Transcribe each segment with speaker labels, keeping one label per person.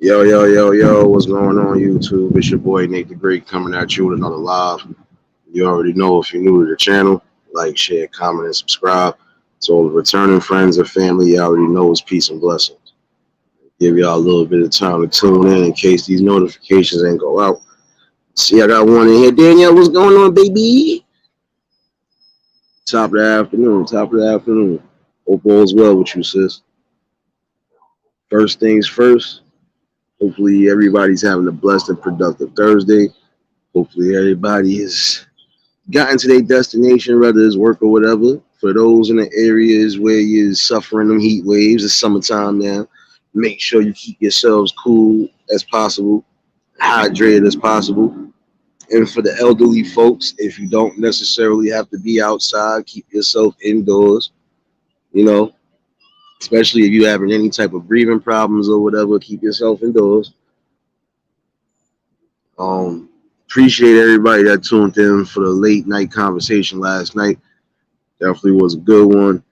Speaker 1: Yo, yo, yo, yo, what's going on YouTube? It's your boy Nate the Great coming at you with another live. You already know if you're new to the channel, like, share, comment, and subscribe. To all the returning friends and family, you already know it's peace and blessings. Give y'all a little bit of time to tune in case these notifications ain't go out. See, I got one in here. Danielle, what's going on, baby? Top of the afternoon. Hope all's well with you, sis. First things first, hopefully everybody's having a blessed and productive Thursday. Hopefully everybody has gotten to their destination, whether it's work or whatever. For those in the areas where you're suffering them heat waves, it's summertime now. Make sure you keep yourselves cool as possible, hydrated as possible. And for the elderly folks, if you don't necessarily have to be outside, keep yourself indoors. You know, especially if you're having any type of breathing problems or whatever, keep yourself indoors. Appreciate everybody that tuned in for the late night conversation last night. Definitely was a good one.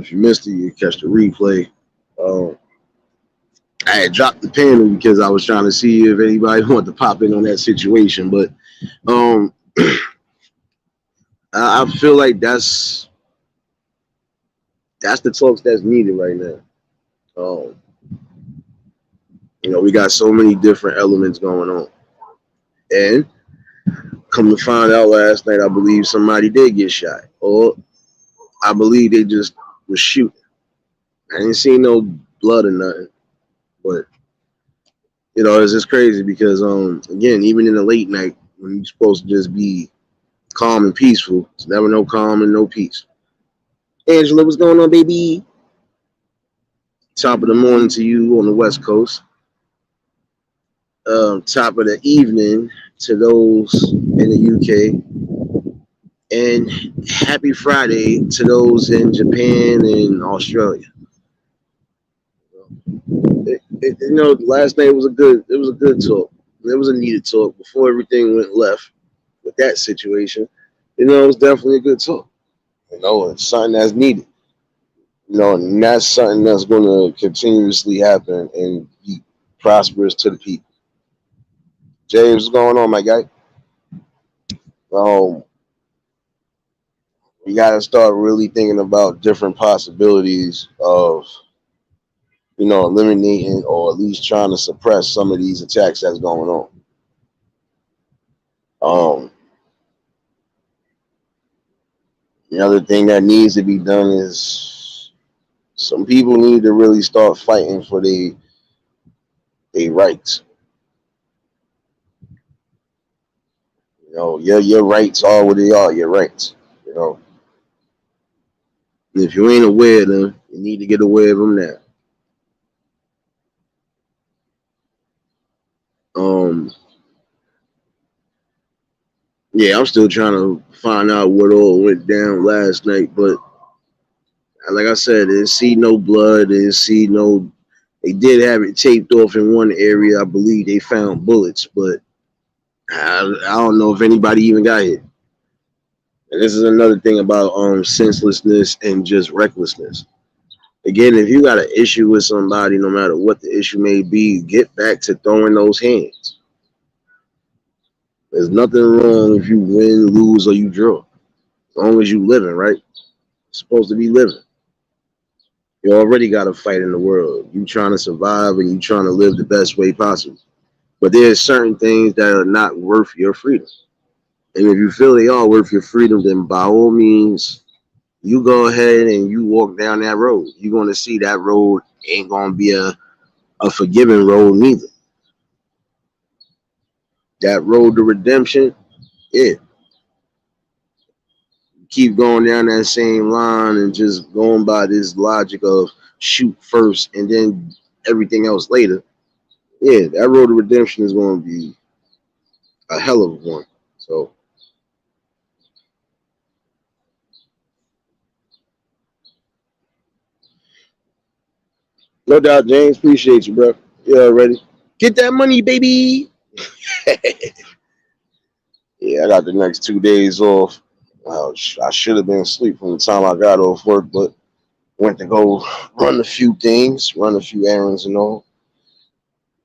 Speaker 1: If you missed it, you catch the replay. Um, I had dropped the panel because I was trying to see if anybody wanted to pop in on that situation, but um, I feel like that's the talks that's needed right now. Um, we got so many different elements going on, and come to find out last night, I believe somebody did get shot, or I believe they just was shooting. I didn't see no blood or nothing, but it's just crazy because again, even in the late night when you're supposed to just be calm and peaceful, it's never no calm and no peace. Angela, what's going on, baby? Top of the morning to you on the West Coast. Top of the evening to those in the UK, and happy Friday to those in Japan and Australia. Last night was a good talk. It was a needed talk before everything went left with that situation. It was definitely a good talk. It's something that's needed. And that's something that's going to continuously happen and be prosperous to the people. James, what's going on, my guy? Um, we got to start really thinking about different possibilities of, eliminating or at least trying to suppress some of these attacks that's going on. Um, the other thing that needs to be done is some people need to really start fighting for their rights. Your rights are what they are. Your rights. And if you ain't aware of them, you need to get aware of them now. Um, yeah, I'm still trying to find out what all went down last night, but like I said, didn't see no blood, didn't see no. They did have it taped off in one area. I believe they found bullets, but I don't know if anybody even got hit. And this is another thing about senselessness and just recklessness. Again, if you got an issue with somebody, no matter what the issue may be, get back to throwing those hands. There's nothing wrong if you win, lose, or you draw. As long as you living, right? You're supposed to be living. You already got a fight in the world. You trying to survive and you trying to live the best way possible. But there's certain things that are not worth your freedom. And if you feel they are worth your freedom, then by all means, you go ahead and you walk down that road. You're going to see that road ain't going to be a forgiving road neither. That road to redemption, yeah. Keep going down that same line and just going by this logic of shoot first and then everything else later. Yeah, that road to redemption is going to be a hell of a one. So, no doubt, James. Appreciate you, bro. You already get that money, baby. Yeah, I got the next 2 days off. Well, I should have been asleep from the time I got off work, but went to go run a few things, run a few errands and all.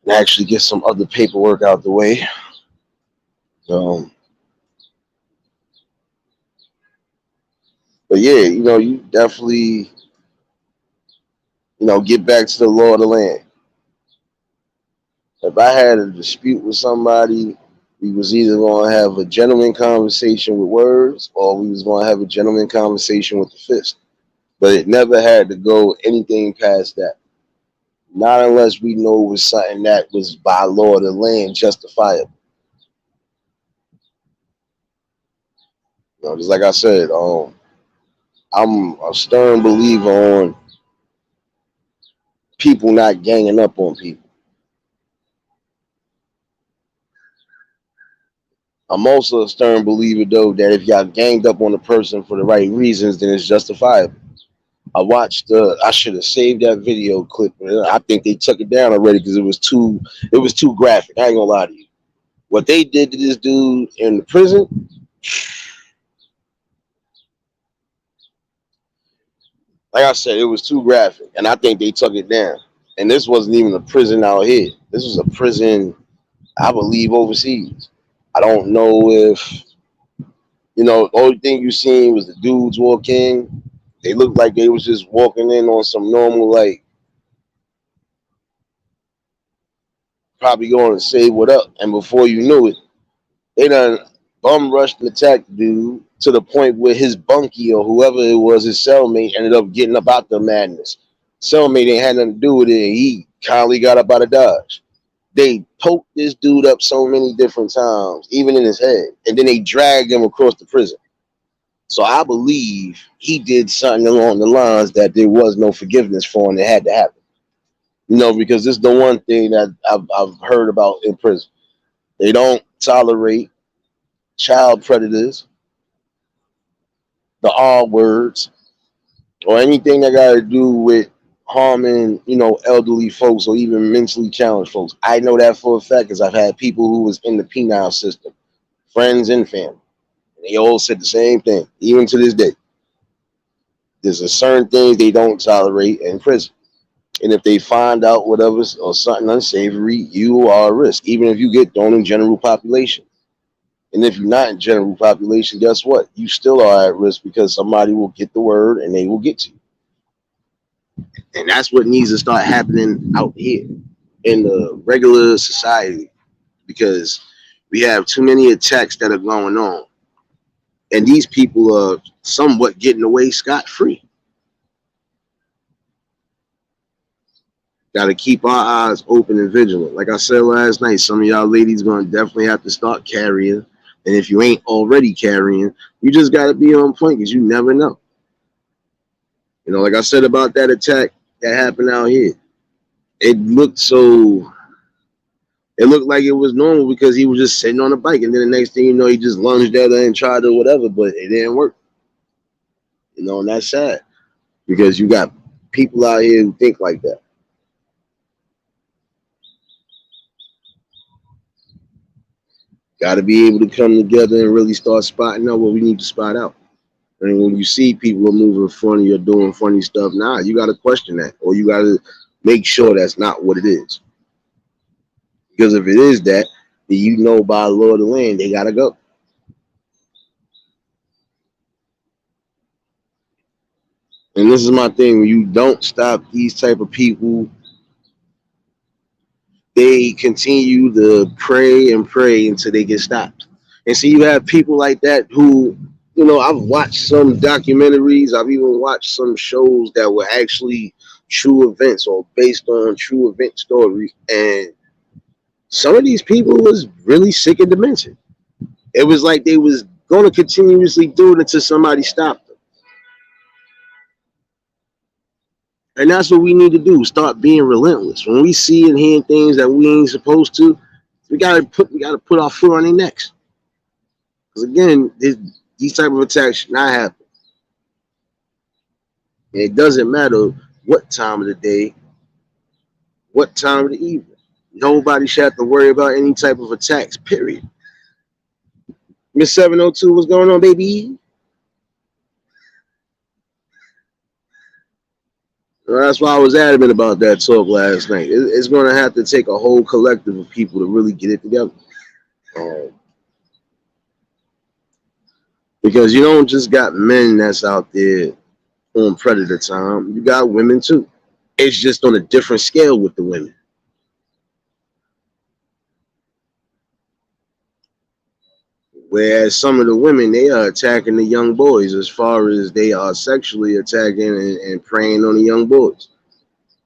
Speaker 1: and actually get some other paperwork out the way. Um, but yeah, you definitely, get back to the law of the land. If I had a dispute with somebody, we was either gonna have a gentleman conversation with words, or we was gonna have a gentleman conversation with the fist. But it never had to go anything past that. Not unless we know it was something that was by law of the land justifiable. Just like I said, I'm a stern believer on people not ganging up on people. I'm also a stern believer though that if y'all ganged up on a person for the right reasons, then it's justifiable. I watched. I should have saved that video clip. I think they took it down already because it was too graphic. I ain't gonna lie to you. What they did to this dude in the prison, like I said, it was too graphic, and I think they took it down. And this wasn't even a prison out here. This was a prison, I believe, overseas. I don't know if the only thing you seen was the dudes walk in. They looked like they was just walking in on some normal, like probably going to say what up. And before you knew it, they done bum rushed and attacked the dude to the point where his bunkie or whoever it was, his cellmate, ended up getting up out the madness. Cellmate ain't had nothing to do with it, and he kindly got up out of Dodge. They poked this dude up so many different times, even in his head, and then they dragged him across the prison. So I believe he did something along the lines that there was no forgiveness for, and it had to happen. Because this is the one thing that I've heard about in prison. They don't tolerate child predators, the R words, or anything that got to do with harming, elderly folks or even mentally challenged folks. I know that for a fact because I've had people who was in the penile system, friends and family. And they all said the same thing, even to this day. There's a certain things they don't tolerate in prison. And if they find out whatever or something unsavory, you are a risk, even if you get thrown in general population. And if you're not in general population, guess what? You still are at risk because somebody will get the word and they will get to you. And that's what needs to start happening out here in the regular society because we have too many attacks that are going on. And these people are somewhat getting away scot free. Got to keep our eyes open and vigilant. Like I said last night, some of y'all ladies going to definitely have to start carrying. And if you ain't already carrying, you just got to be on point because you never know. Like I said about that attack that happened out here, it looked like it was normal because he was just sitting on a bike. And then the next thing you know, he just lunged at her and tried to whatever, but it didn't work. And that's sad because you got people out here who think like that. Got to be able to come together and really start spotting out what we need to spot out. And when you see people moving funny or doing funny stuff, you got to question that, or you got to make sure that's not what it is. Because if it is that, then by the law of the land, they got to go. And this is my thing: when you don't stop these type of people, they continue to pray and pray until they get stopped. And so you have people like that who, I've watched some documentaries, I've even watched some shows that were actually true events or based on true event stories. And some of these people was really sick of dementia. It was like they was going to continuously do it until somebody stopped them. And that's what we need to do. Start being relentless. When we see and hear things that we ain't supposed to, we gotta put our foot on their necks. Because again, these type of attacks should not happen. And it doesn't matter what time of the day, what time of the evening. Nobody should have to worry about any type of attacks, period. Miss 702, what's going on, baby? That's why I was adamant about that talk last night. It's going to have to take a whole collective of people to really get it together. Um, because you don't just got men that's out there on predator time. You got women too. It's just on a different scale with the women. Whereas some of the women, they are attacking the young boys as far as they are sexually attacking and preying on the young boys.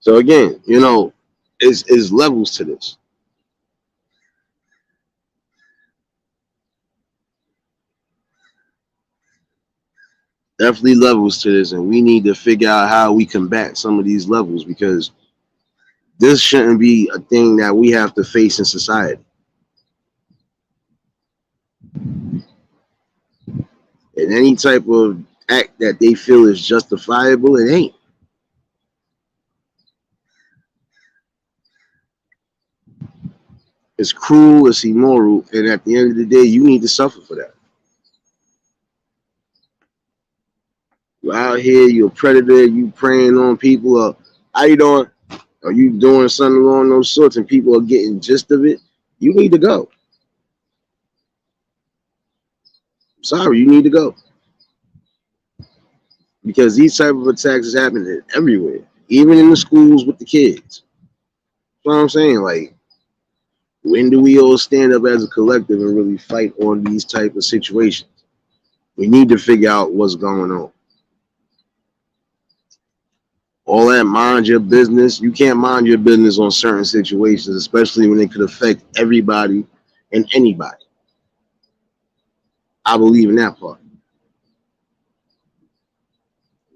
Speaker 1: So again, is levels to this. Definitely levels to this, and we need to figure out how we combat some of these levels because this shouldn't be a thing that we have to face in society. And any type of act that they feel is justifiable, it ain't. It's cruel, it's immoral, and at the end of the day, you need to suffer for that. You're out here, you're a predator, you preying on people. How you doing? Are you doing something along those sorts, and people are getting gist of it? You need to go. Sorry, you need to go because these type of attacks is happening everywhere, even in the schools with the kids. You know what I'm saying? Like, when do we all stand up as a collective and really fight on these type of situations? We need to figure out what's going on. All that mind your business, you can't mind your business on certain situations, especially when it could affect everybody and anybody. I believe in that part.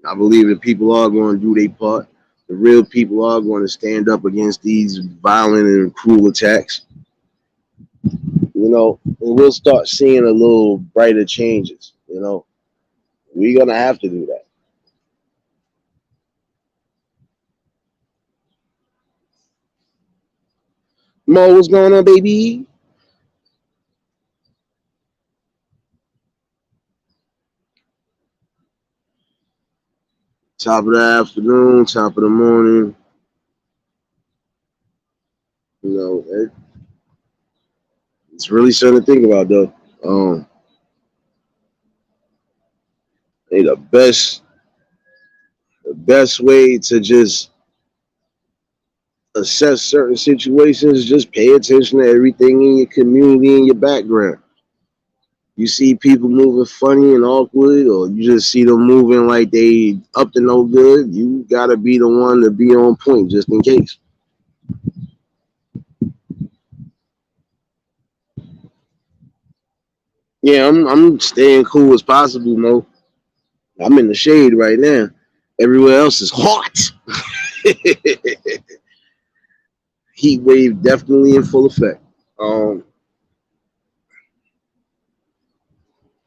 Speaker 1: I believe that people are going to do their part. The real people are going to stand up against these violent and cruel attacks. And we'll start seeing a little brighter changes. We're gonna have to do that. Mo, what's going on, baby? Top of the afternoon, top of the morning. You know, it's really something to think about, though. Hey, the best way to just assess certain situations is just pay attention to everything in your community and your background. You see people moving funny and awkward, or you just see them moving like they up to no good, you gotta be the one to be on point just in case. Yeah, I'm staying cool as possible, Mo. I'm in the shade right now. Everywhere else is hot. Heat wave definitely in full effect. Um,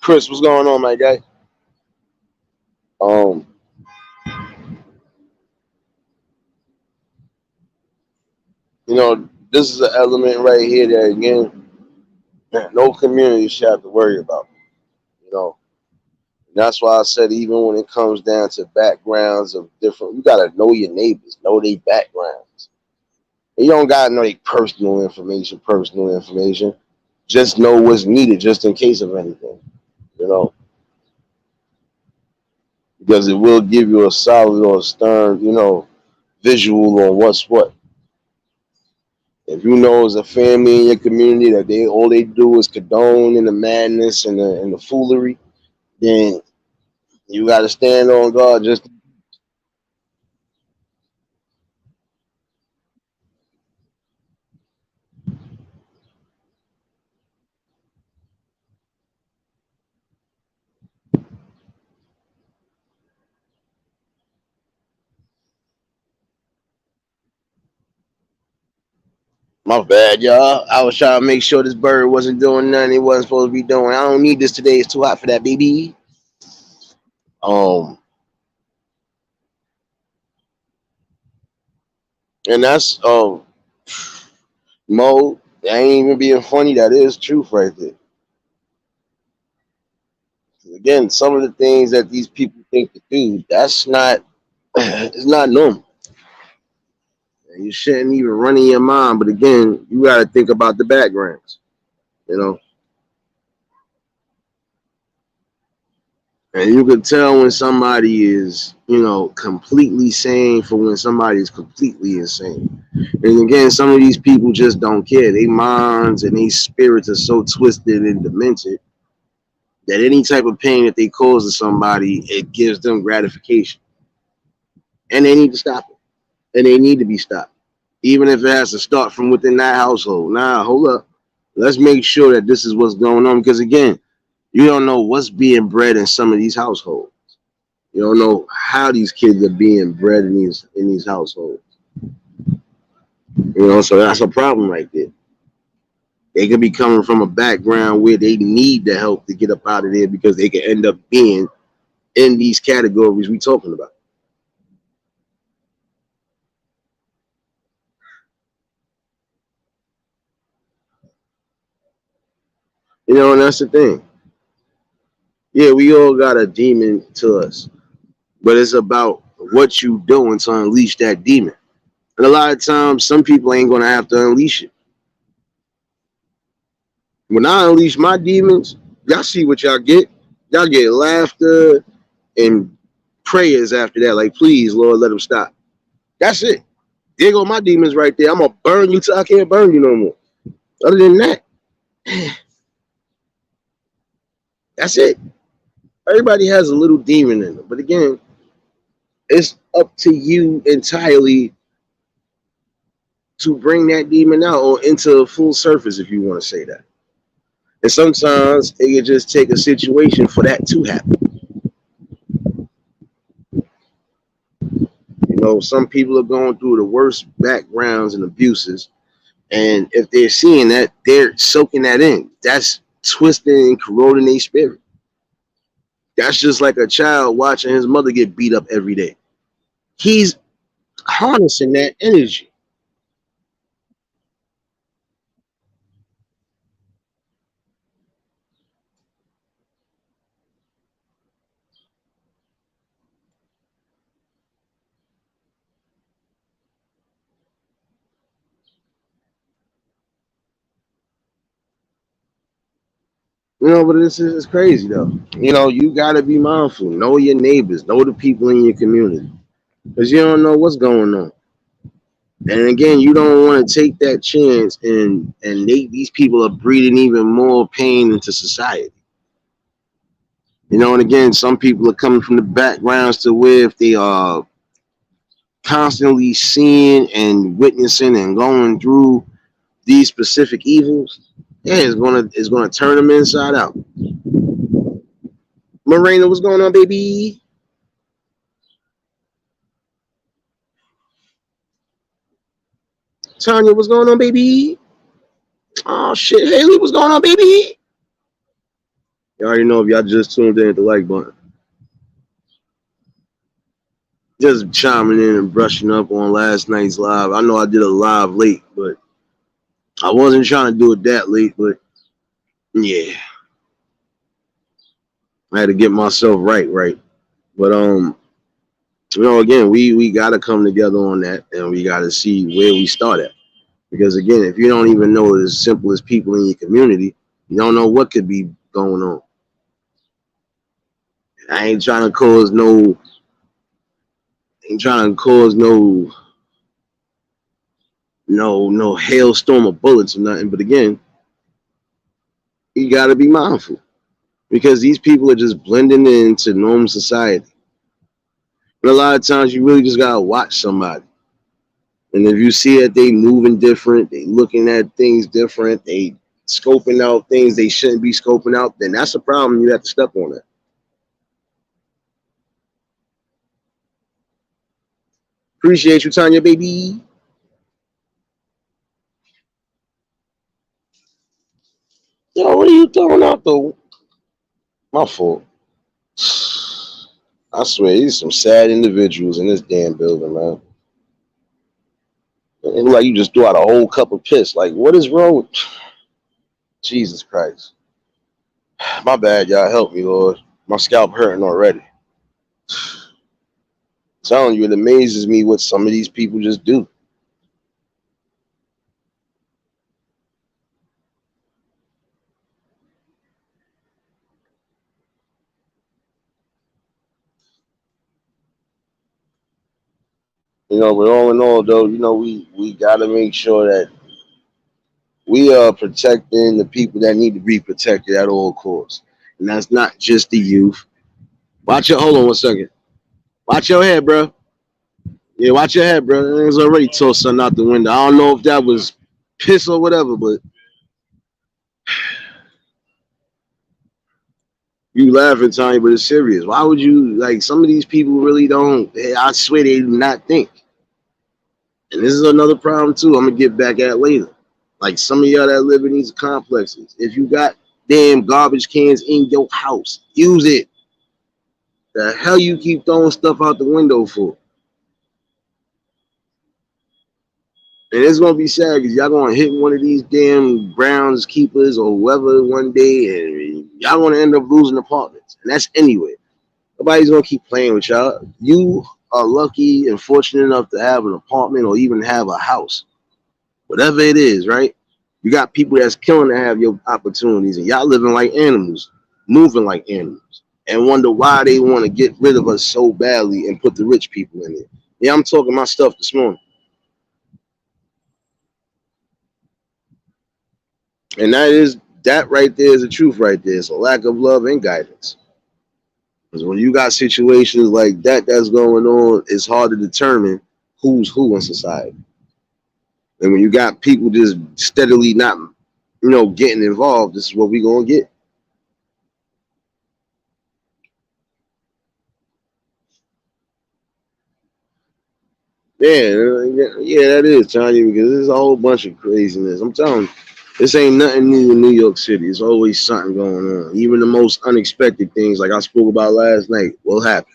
Speaker 1: Chris, what's going on, my guy? Um, this is an element right here that again, no community should have to worry about. You know, that's why I said even when it comes down to backgrounds of different, you gotta know your neighbors, know their backgrounds. And you don't gotta know their personal information. Personal information. Just know what's needed, just in case of anything. You know, because it will give you a solid or a stern, visual on what's what. If you know as a family in your community that they all they do is condone in the madness and the foolery, then you got to stand on guard. Just my bad, y'all. I was trying to make sure this bird wasn't doing nothing it wasn't supposed to be doing. I don't need this today. It's too hot for that, baby. Um, and that's Mo. That ain't even being funny. That is truth right there. Again, some of the things that these people think to do, that's not it's not normal. And you shouldn't even run in your mind. But again, you got to think about the backgrounds, you know. And you can tell when somebody is, completely sane from when somebody is completely insane. And again, some of these people just don't care. Their minds and their spirits are so twisted and demented that any type of pain that they cause to somebody, it gives them gratification. And they need to stop it. And they need to be stopped. Even if it has to start from within that household. Nah, hold up. Let's make sure that this is what's going on. Because again, you don't know what's being bred in some of these households. You don't know how these kids are being bred in these households. So that's a problem right there. They could be coming from a background where they need the help to get up out of there because they could end up being in these categories we talking about. And that's the thing. Yeah, we all got a demon to us, but it's about what you doing to unleash that demon. And a lot of times, some people ain't gonna have to unleash it. When I unleash my demons, y'all see what y'all get. Y'all get laughter and prayers after that. Like, please, Lord, let them stop. That's it. There go my demons right there. I'm gonna burn you till I can't burn you no more. Other than that, that's it. Everybody has a little demon in them. But again, it's up to you entirely to bring that demon out or into a full surface, if you want to say that. And sometimes it can just take a situation for that to happen. Some people are going through the worst backgrounds and abuses. And if they're seeing that, they're soaking that in. That's twisting and corroding their spirit. That's just like a child watching his mother get beat up every day. He's harnessing that energy. But this is crazy though. You gotta be mindful. Know your neighbors. Know the people in your community, because you don't know what's going on. And again, you don't want to take that chance, and these people are breeding even more pain into society. And again, some people are coming from the backgrounds to where if they are constantly seeing and witnessing and going through these specific evils, yeah, it's gonna turn them inside out. Morena, what's going on, baby? Tanya, what's going on, baby? Oh shit, Haley, what's going on, baby? You already know if y'all just tuned in at the like button. Just chiming in and brushing up on last night's live. I know I did a live late, but I wasn't trying to do it that late, but yeah. I had to get myself right. But again, we gotta come together on that, and we gotta see where we start at. Because again, if you don't even know it as simple as people in your community, you don't know what could be going on. I ain't trying to cause no hailstorm of bullets or nothing. But again, you gotta be mindful. Because these people are just blending into normal society. And a lot of times you really just gotta watch somebody. And if you see that they moving different, they looking at things different, they scoping out things they shouldn't be scoping out, then that's a problem. You have to step on it. Appreciate you, Tanya, baby. Yo, what are you throwing out though? My fault. I swear, these some sad individuals in this damn building, man. It look like you just threw out a whole cup of piss. Like, what is wrong with Jesus Christ? My bad, y'all. Help me, Lord. My scalp hurting already. I'm telling you, it amazes me what some of these people just do. But all in all, though, we gotta make sure that we are protecting the people that need to be protected at all costs, and that's not just the youth. Watch your hold on 1 second. Watch your head, bro. Yeah, watch your head, bro. It was already tossed something out the window. I don't know if that was piss or whatever, but you laughing, Tony, but it's serious. Why would you like some of these people really don't? I swear they do not think. And this is another problem too. I'm gonna get back at later. Like some of y'all that live in these complexes, if you got damn garbage cans in your house, use it. The hell you keep throwing stuff out the window for? And it's gonna be sad because y'all gonna hit one of these damn Browns keepers or whoever one day, and y'all gonna end up losing apartments. And that's anyway. Nobody's gonna keep playing with y'all. You are lucky and fortunate enough to have an apartment or even have a house. Whatever it is, right? You got people that's killing to have your opportunities, and y'all living like animals, moving like animals, and wonder why they want to get rid of us so badly and put the rich people in it. Yeah, I'm talking my stuff this morning. And that right there is the truth right there. It's a lack of love and guidance. Because when you got situations like that that's going on, it's hard to determine who's who in society. And when you got people just steadily not, getting involved, this is what we gonna get. Yeah, that is, Tanya, because there's a whole bunch of craziness. I'm telling you, this ain't nothing new in New York City. It's always something going on. Even the most unexpected things, like I spoke about last night, will happen.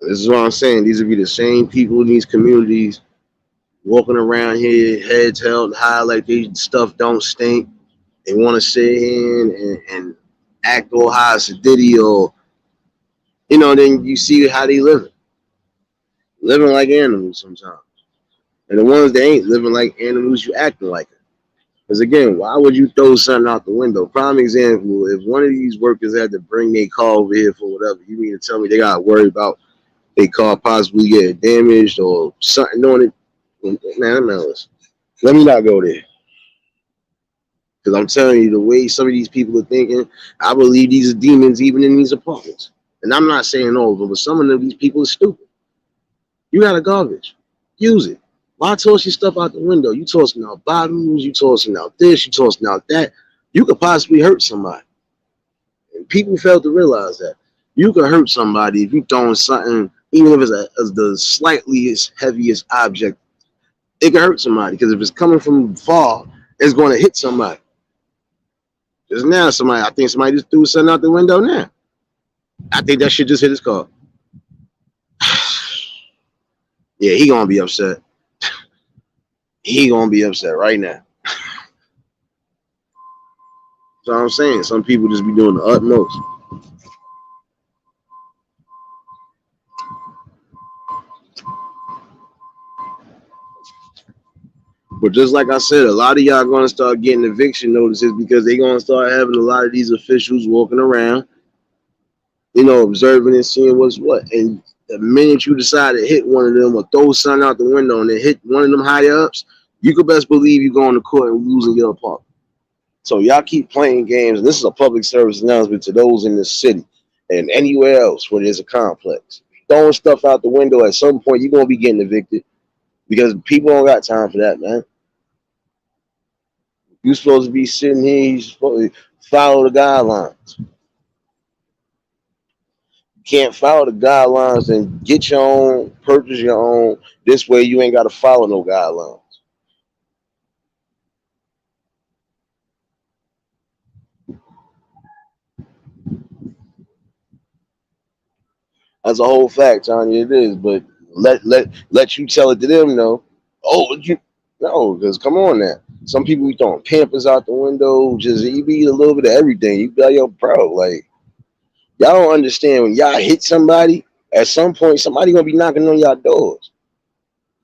Speaker 1: This is what I'm saying. These will be the same people in these communities walking around here, heads held high, like they stuff don't stink. They want to sit here and act all high as a Diddy, or then you see how they living like animals sometimes. And the ones that ain't living like animals, you acting like it. Because again, why would you throw something out the window? Prime example: if one of these workers had to bring their car over here for whatever, you mean to tell me they got to worry about their car possibly getting damaged or something on it? Man, listen. Let me not go there. Because I'm telling you, the way some of these people are thinking, I believe these are demons even in these apartments. And I'm not saying all of them, but some of these people are stupid. You got a garbage. Use it. Why toss your stuff out the window? You tossing out bottles, you tossing out this, you tossing out that. You could possibly hurt somebody. And people fail to realize that. You could hurt somebody if you throwing something, even if it's as the slightliest heaviest object, it can hurt somebody. Because if it's coming from far, it's going to hit somebody. Just now, I think somebody just threw something out the window now. I think that shit just hit his car. Yeah, he gonna be upset. He gonna be upset right now. So I'm saying some people just be doing the utmost. But just like I said, a lot of y'all gonna start getting eviction notices because they gonna start having a lot of these officials walking around, observing and seeing what's what. And the minute you decide to hit one of them or throw something out the window and then hit one of them higher ups, you could best believe you're going to court and losing your apartment. So y'all keep playing games. And this is a public service announcement to those in this city and anywhere else where there's a complex. Throwing stuff out the window, at some point you're gonna be getting evicted because people don't got time for that, man. You're supposed to be sitting here, you're supposed to follow the guidelines. You can't follow the guidelines and get your own, purchase your own. This way you ain't got to follow no guidelines. That's a whole fact, Tanya. It is, but let you tell it to them. No, oh, you no, because come on now. Some people be throwing Pampers out the window. Just you be a little bit of everything. You be like, yo, bro, like y'all don't understand when y'all hit somebody. At some point, somebody gonna be knocking on y'all doors.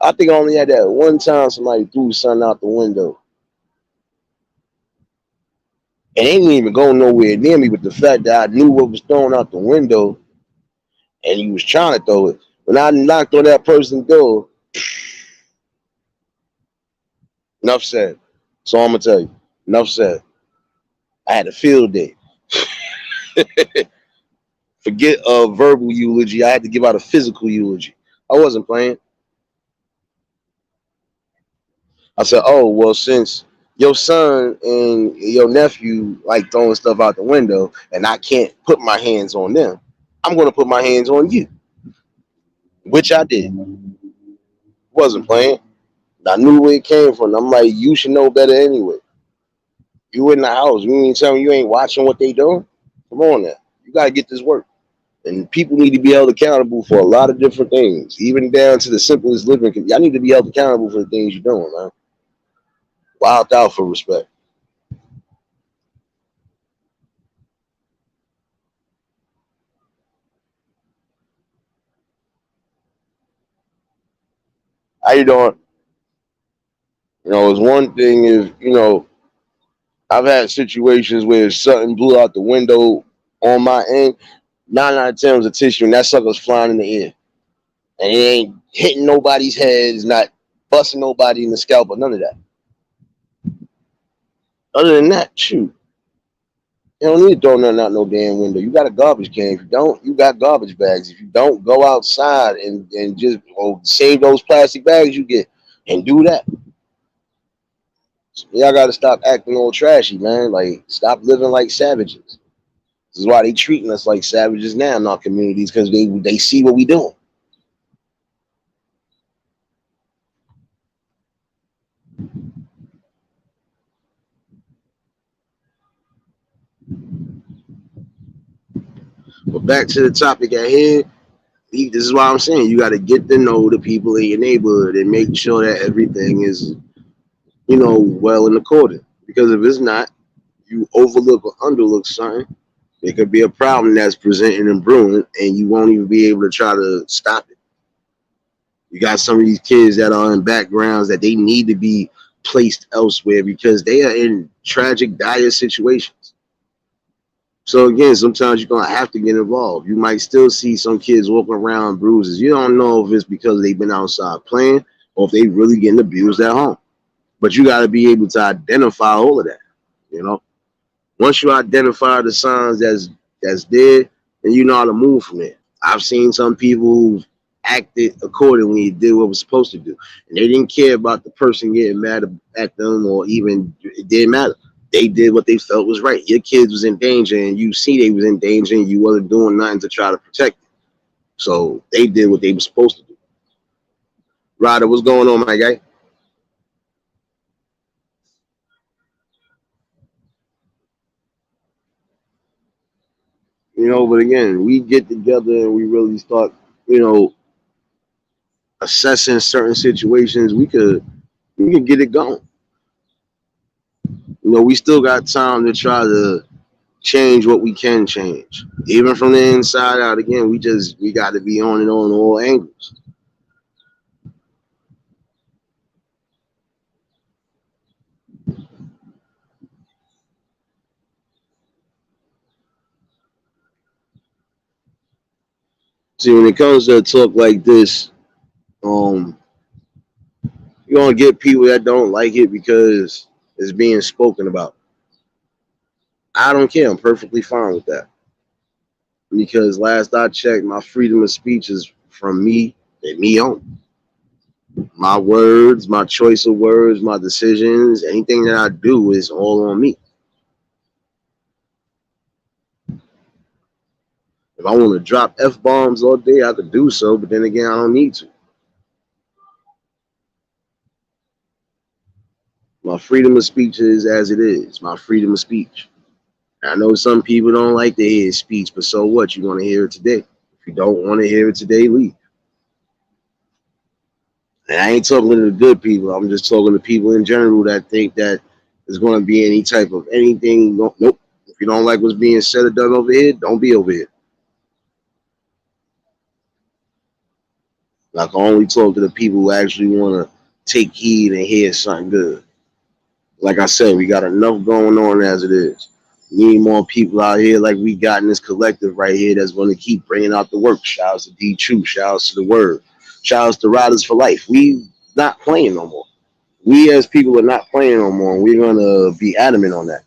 Speaker 1: I think I only had that one time somebody threw something out the window. And they didn't even go nowhere near me. But the fact that I knew what was thrown out the window and he was trying to throw it, when I knocked on that person's door, enough said. So I'm gonna tell you, enough said. I had a field day. Forget a verbal eulogy. I had to give out a physical eulogy. I wasn't playing. I said, "Oh well, since your son and your nephew like throwing stuff out the window, and I can't put my hands on them, I'm gonna put my hands on you," which I did. Wasn't playing. I knew where it came from. I'm like, you should know better anyway. You in the house. You mean tell me you ain't watching what they doing? Come on now. You gotta get this work. And people need to be held accountable for a lot of different things, even down to the simplest living. Y'all need to be held accountable for the things you're doing, man. Wild out for respect. How you doing? It's one thing if I've had situations where something blew out the window on my end. 9 out of 10 was a tissue, and that sucker's flying in the air, and it ain't hitting nobody's head. It's not busting nobody in the scalp or none of that. Other than that, shoot, you don't need to throw nothing out no damn window. You got a garbage can. If you don't, you got garbage bags. If you don't, go outside and just save those plastic bags you get and do that. So y'all got to stop acting all trashy, man. Like, stop living like savages. This is why they treating us like savages now in our communities because they see what we doing. But back to the topic at hand. This is why I'm saying you got to get to know the people in your neighborhood and make sure that everything is, well in accordance. Because if it's not, you overlook or underlook something, it could be a problem that's presenting and brewing, and you won't even be able to try to stop it. You got some of these kids that are in backgrounds that they need to be placed elsewhere because they are in tragic, dire situations. So again, sometimes you're gonna have to get involved. You might still see some kids walking around bruises. You don't know if it's because they've been outside playing or if they really getting abused at home. But you got to be able to identify all of that. You know, once you identify the signs that's there, then you know how to move from there. I've seen some people who acted accordingly, did what was supposed to do, and they didn't care about the person getting mad at them, or even it didn't matter. They did what they felt was right. Your kids was in danger, and you see they was in danger, and you wasn't doing nothing to try to protect them. So they did what they were supposed to do. Ryder, what's going on, my guy? But again, we get together and we really start, you know, assessing certain situations. We could get it going. We still got time to try to change what we can change, even from the inside out. Again, we got to be on and on all angles. See, when it comes to a talk like this, um, you're gonna get people that don't like it because it's being spoken about. I don't care. I'm perfectly fine with that because last I checked, my freedom of speech is from me and me on. My words, my choice of words, my decisions, anything that I do is all on me. If I want to drop F bombs all day, I could do so, but then again, I don't need to. My freedom of speech is as it is, my freedom of speech. I know some people don't like to hear speech, but so what? You want to hear it today. If you don't want to hear it today, leave. And I ain't talking to the good people. I'm just talking to people in general that think that there's going to be any type of anything. Nope. If you don't like what's being said or done over here, don't be over here. I can only talk to the people who actually want to take heed and hear something good. Like I said, we got enough going on as it is. Need more people out here like we got in this collective right here that's going to keep bringing out the work. Shout outs to D True. Shout outs to the Word. Shout outs to Riders for Life. We not playing no more. We as people are not playing no more. And we're going to be adamant on that.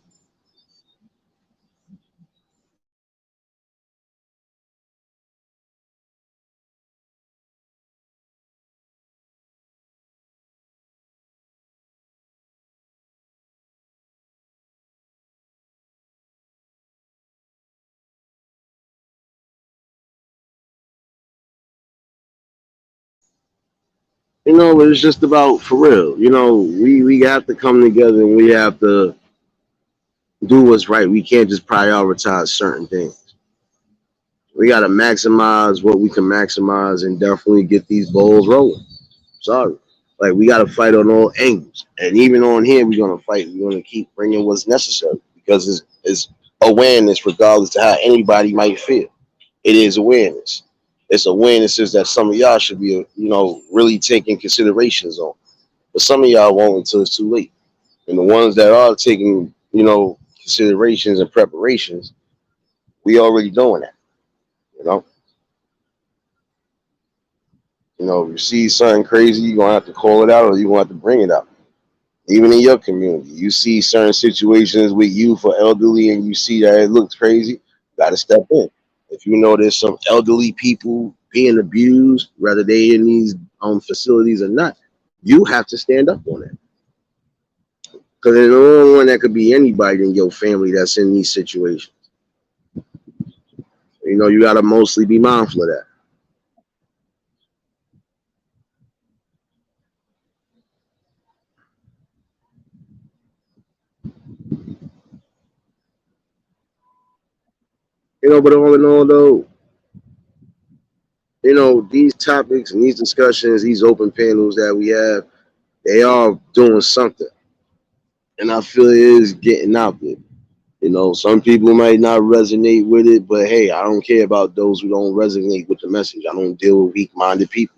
Speaker 1: But it's just about for real. We have to come together and we have to do what's right. We can't just prioritize certain things. We got to maximize what we can maximize and definitely get these balls rolling. Sorry. Like, we got to fight on all angles. And even on here, we're going to fight. We're going to keep bringing what's necessary because it's awareness, regardless of how anybody might feel. It is awareness. It's awarenesses that some of y'all should be, really taking considerations on. But some of y'all won't until it's too late. And the ones that are taking, considerations and preparations, we already doing that. You know, if you see something crazy, you're gonna have to call it out or you're gonna have to bring it up. Even in your community, you see certain situations with youth or elderly and you see that it looks crazy, you gotta step in. If you know there's some elderly people being abused, whether they in these facilities or not, you have to stand up on it. Because there's the only one that could be anybody in your family that's in these situations. You gotta mostly be mindful of that. But all in all though, these topics and these discussions, these open panels that we have, they are doing something. And I feel it is getting out there. Some people might not resonate with it, but hey, I don't care about those who don't resonate with the message. I don't deal with weak-minded people.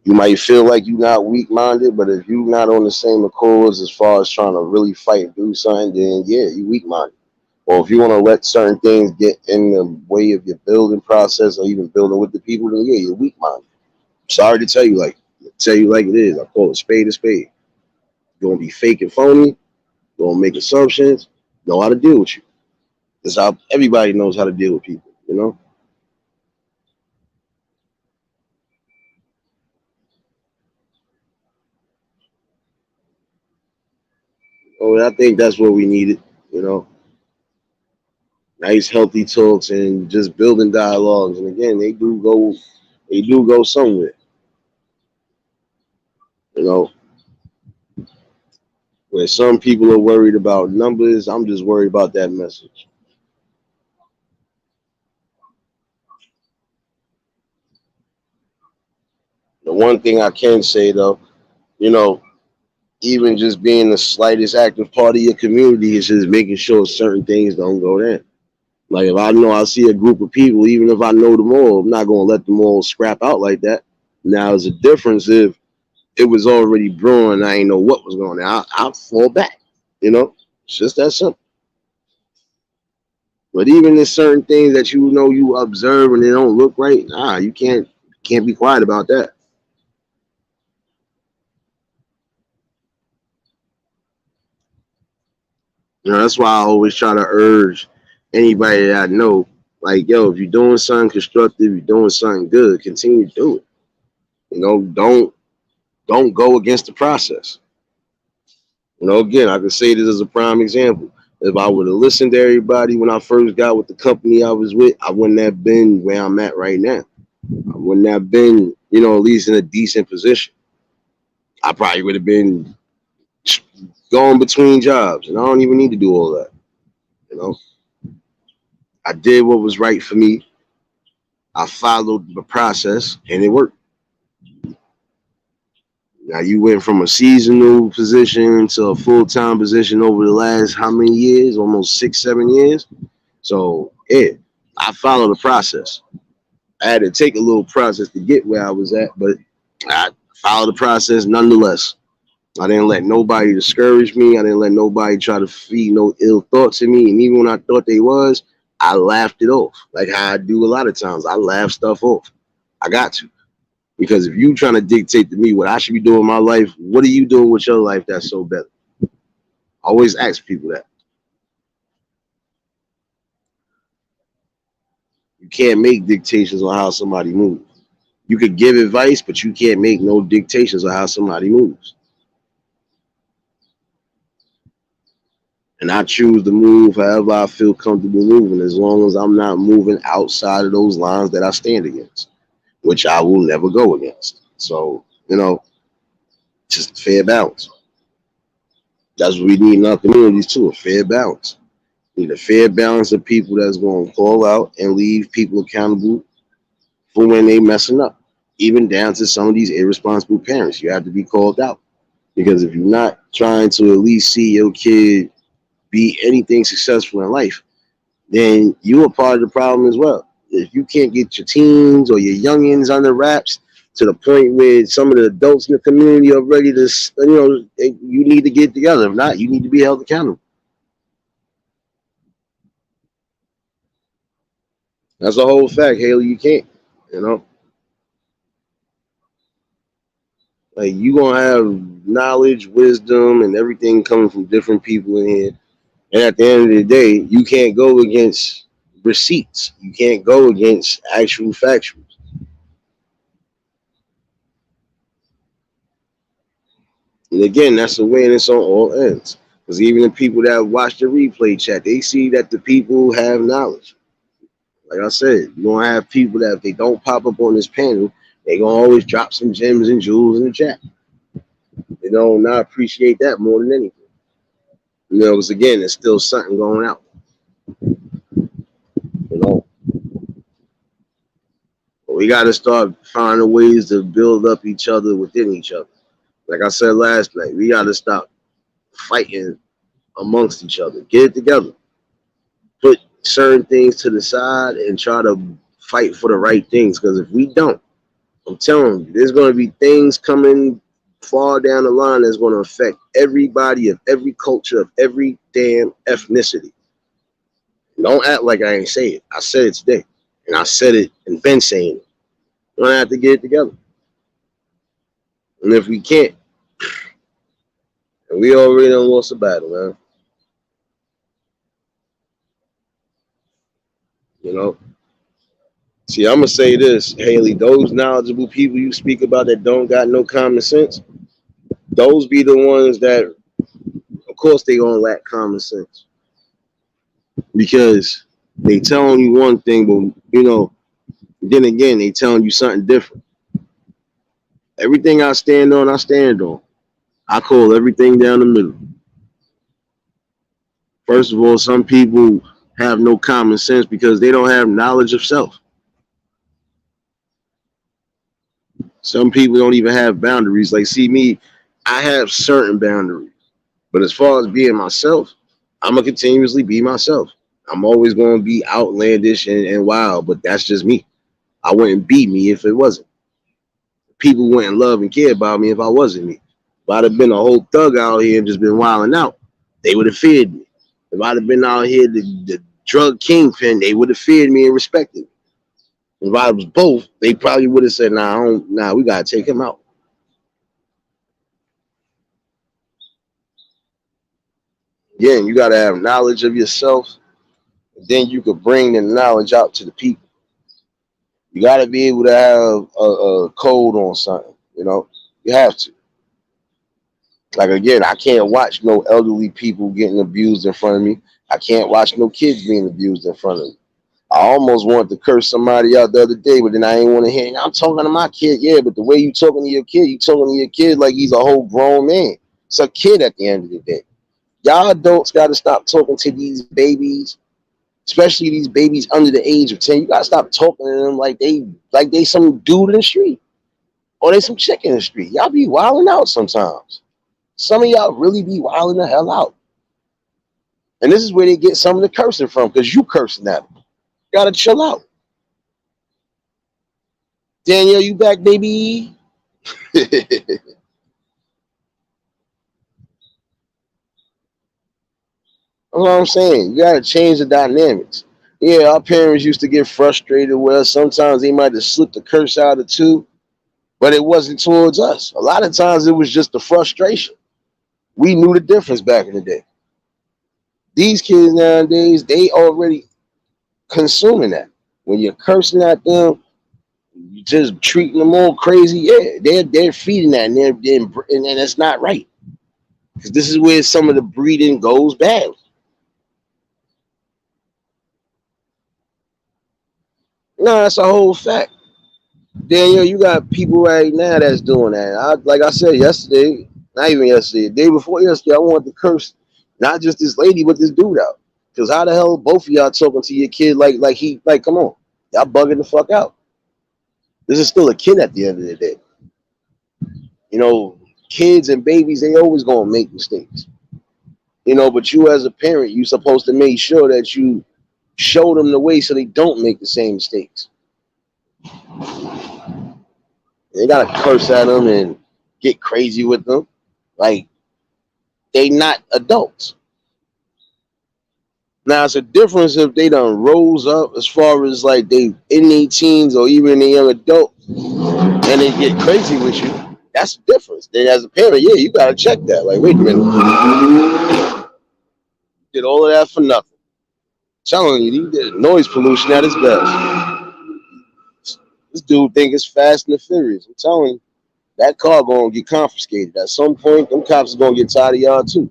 Speaker 1: You might feel like you're not weak-minded, but if you're not on the same accords as far as trying to really fight and do something, then yeah, you're weak-minded. Or if you want to let certain things get in the way of your building process or even building with the people, then yeah, you're weak-minded. Sorry to tell you like it is. I call it spade a spade. You're gonna be fake and phony. You're gonna make assumptions. Know how to deal with you. That's how everybody knows how to deal with people. Oh, I think that's what we needed. You know, nice, healthy talks and just building dialogues. And again, they do go somewhere. You know, where some people are worried about numbers, I'm just worried about that message. The one thing I can say though, you know, even just being the slightest active part of your community is just making sure certain things don't go down. Like if I know I see a group of people, even if I know them all, I'm not gonna let them all scrap out like that. Now, there's a difference if it was already brewing, I ain't know what was going on. I'll fall back. It's just that simple. But even in certain things that you observe and they don't look right, nah, you can't be quiet about that. That's why I always try to urge anybody that I know, like, yo, if you're doing something constructive, you're doing something good, continue to do it. Don't go against the process. Again, I can say this as a prime example. If I would have listened to everybody when I first got with the company I was with, I wouldn't have been where I'm at right now. I wouldn't have been, at least in a decent position. I probably would have been going between jobs, and I don't even need to do all that. You know, I did what was right for me. I followed the process, and it worked. Now you went from a seasonal position to a full-time position over the last how many years? Almost 6, 7 years. So yeah, I followed the process. I had to take a little process to get where I was at, but I followed the process nonetheless. I didn't let nobody discourage me. I didn't let nobody try to feed no ill thoughts in me. And even when I thought they was, I laughed it off. Like how I do a lot of times. I laugh stuff off. I got to. Because if you trying to dictate to me what I should be doing in my life, what are you doing with your life that's so better? I always ask people that. You can't make dictations on how somebody moves. You could give advice, but you can't make no dictations on how somebody moves. And I choose to move however I feel comfortable moving, as long as I'm not moving outside of those lines that I stand against, which I will never go against. So, just fair balance. That's what we need in our communities too, a fair balance. We need a fair balance of people that's going to call out and leave people accountable for when they messing up. Even down to some of these irresponsible parents, you have to be called out. Because if you're not trying to at least see your kid be anything successful in life, then you are part of the problem as well. If you can't get your teens or your youngins under wraps to the point where some of the adults in the community are ready to, you need to get together. If not, you need to be held accountable. That's a whole fact, Haley. You can't, you know, like you gonna have knowledge, wisdom, and everything coming from different people in here. And at the end of the day, you can't go against receipts. You can't go against actual factuals. And again, that's a win. It's on all ends. Because even the people that watch the replay chat, they see that the people have knowledge. Like I said, you're gonna have people that if they don't pop up on this panel, they gonna always drop some gems and jewels in the chat. They don't not appreciate that more than anything. Because again, there's still something going out. You know, but we got to start finding ways to build up each other within each other. Like I said last night, we got to stop fighting amongst each other. Get it together. Put certain things to the side and try to fight for the right things. Because if we don't, I'm telling you, there's going to be things coming far down the line that's going to affect everybody of every culture, of every damn ethnicity. Don't act like I ain't say it. I said it today. And I said it and been saying it. We're going to have to get it together. And if we can't, and we already done lost a battle, man. You know? See, I'm gonna say this, Haley. Those knowledgeable people you speak about that don't got no common sense, those be the ones that, of course, they gonna lack common sense because they telling you one thing, but then again, they telling you something different. Everything I stand on, I stand on. I call everything down the middle. First of all, some people have no common sense because they don't have knowledge of self. Some people don't even have boundaries. Like, see me, I have certain boundaries. But as far as being myself, I'm going to continuously be myself. I'm always going to be outlandish and wild, but that's just me. I wouldn't be me if it wasn't. People wouldn't love and care about me if I wasn't me. If I'd have been a whole thug out here and just been wilding out, they would have feared me. If I'd have been out here the drug kingpin, they would have feared me and respected me. If I was both, they probably would have said, nah, we got to take him out. Again, you got to have knowledge of yourself. Then you could bring the knowledge out to the people. You got to be able to have a code on something. You have to. Like again, I can't watch no elderly people getting abused in front of me. I can't watch no kids being abused in front of me. I almost wanted to curse somebody out the other day, but then I ain't want to hear. I'm talking to my kid, yeah, but the way you talking to your kid, you talking to your kid like he's a whole grown man. It's a kid at the end of the day. Y'all adults got to stop talking to these babies, especially these babies under the age of 10. You got to stop talking to them like they some dude in the street or they some chick in the street. Y'all be wilding out sometimes. Some of y'all really be wilding the hell out. And this is where they get some of the cursing from, because you cursing at them. You gotta chill out. Danielle, you back, baby? That's what I'm saying. You gotta change the dynamics. Yeah, our parents used to get frustrated with us. Sometimes they might have slipped a curse out or two, but it wasn't towards us. A lot of times it was just the frustration. We knew the difference back in the day. These kids nowadays, they already consuming that. When you're cursing at them, you just treating them all crazy. Yeah, they're feeding that, and and it's not right because this is where some of the breeding goes bad. No, that's a whole fact. Daniel, you got people right now that's doing that. Like I said yesterday, not even yesterday, the day before yesterday, I wanted to curse not just this lady, but this dude out. Because how the hell both of y'all talking to your kid like come on, y'all bugging the fuck out. This is still a kid at the end of the day. You know, kids and babies, they always gonna make mistakes. You know, but you as a parent, you supposed to make sure that you show them the way so they don't make the same mistakes. They gotta curse at them and get crazy with them. Like they not adults. Now it's a difference if they done rose up as far as like they in their teens or even a young adult and they get crazy with you. That's the difference. Then as a parent, yeah, you gotta check that. Like, wait a minute, did all of that for nothing? I'm telling you, you did noise pollution at its best. This dude think it's fast and the furious. I'm telling you, that car gonna get confiscated. At some point, them cops are gonna get tired of y'all too.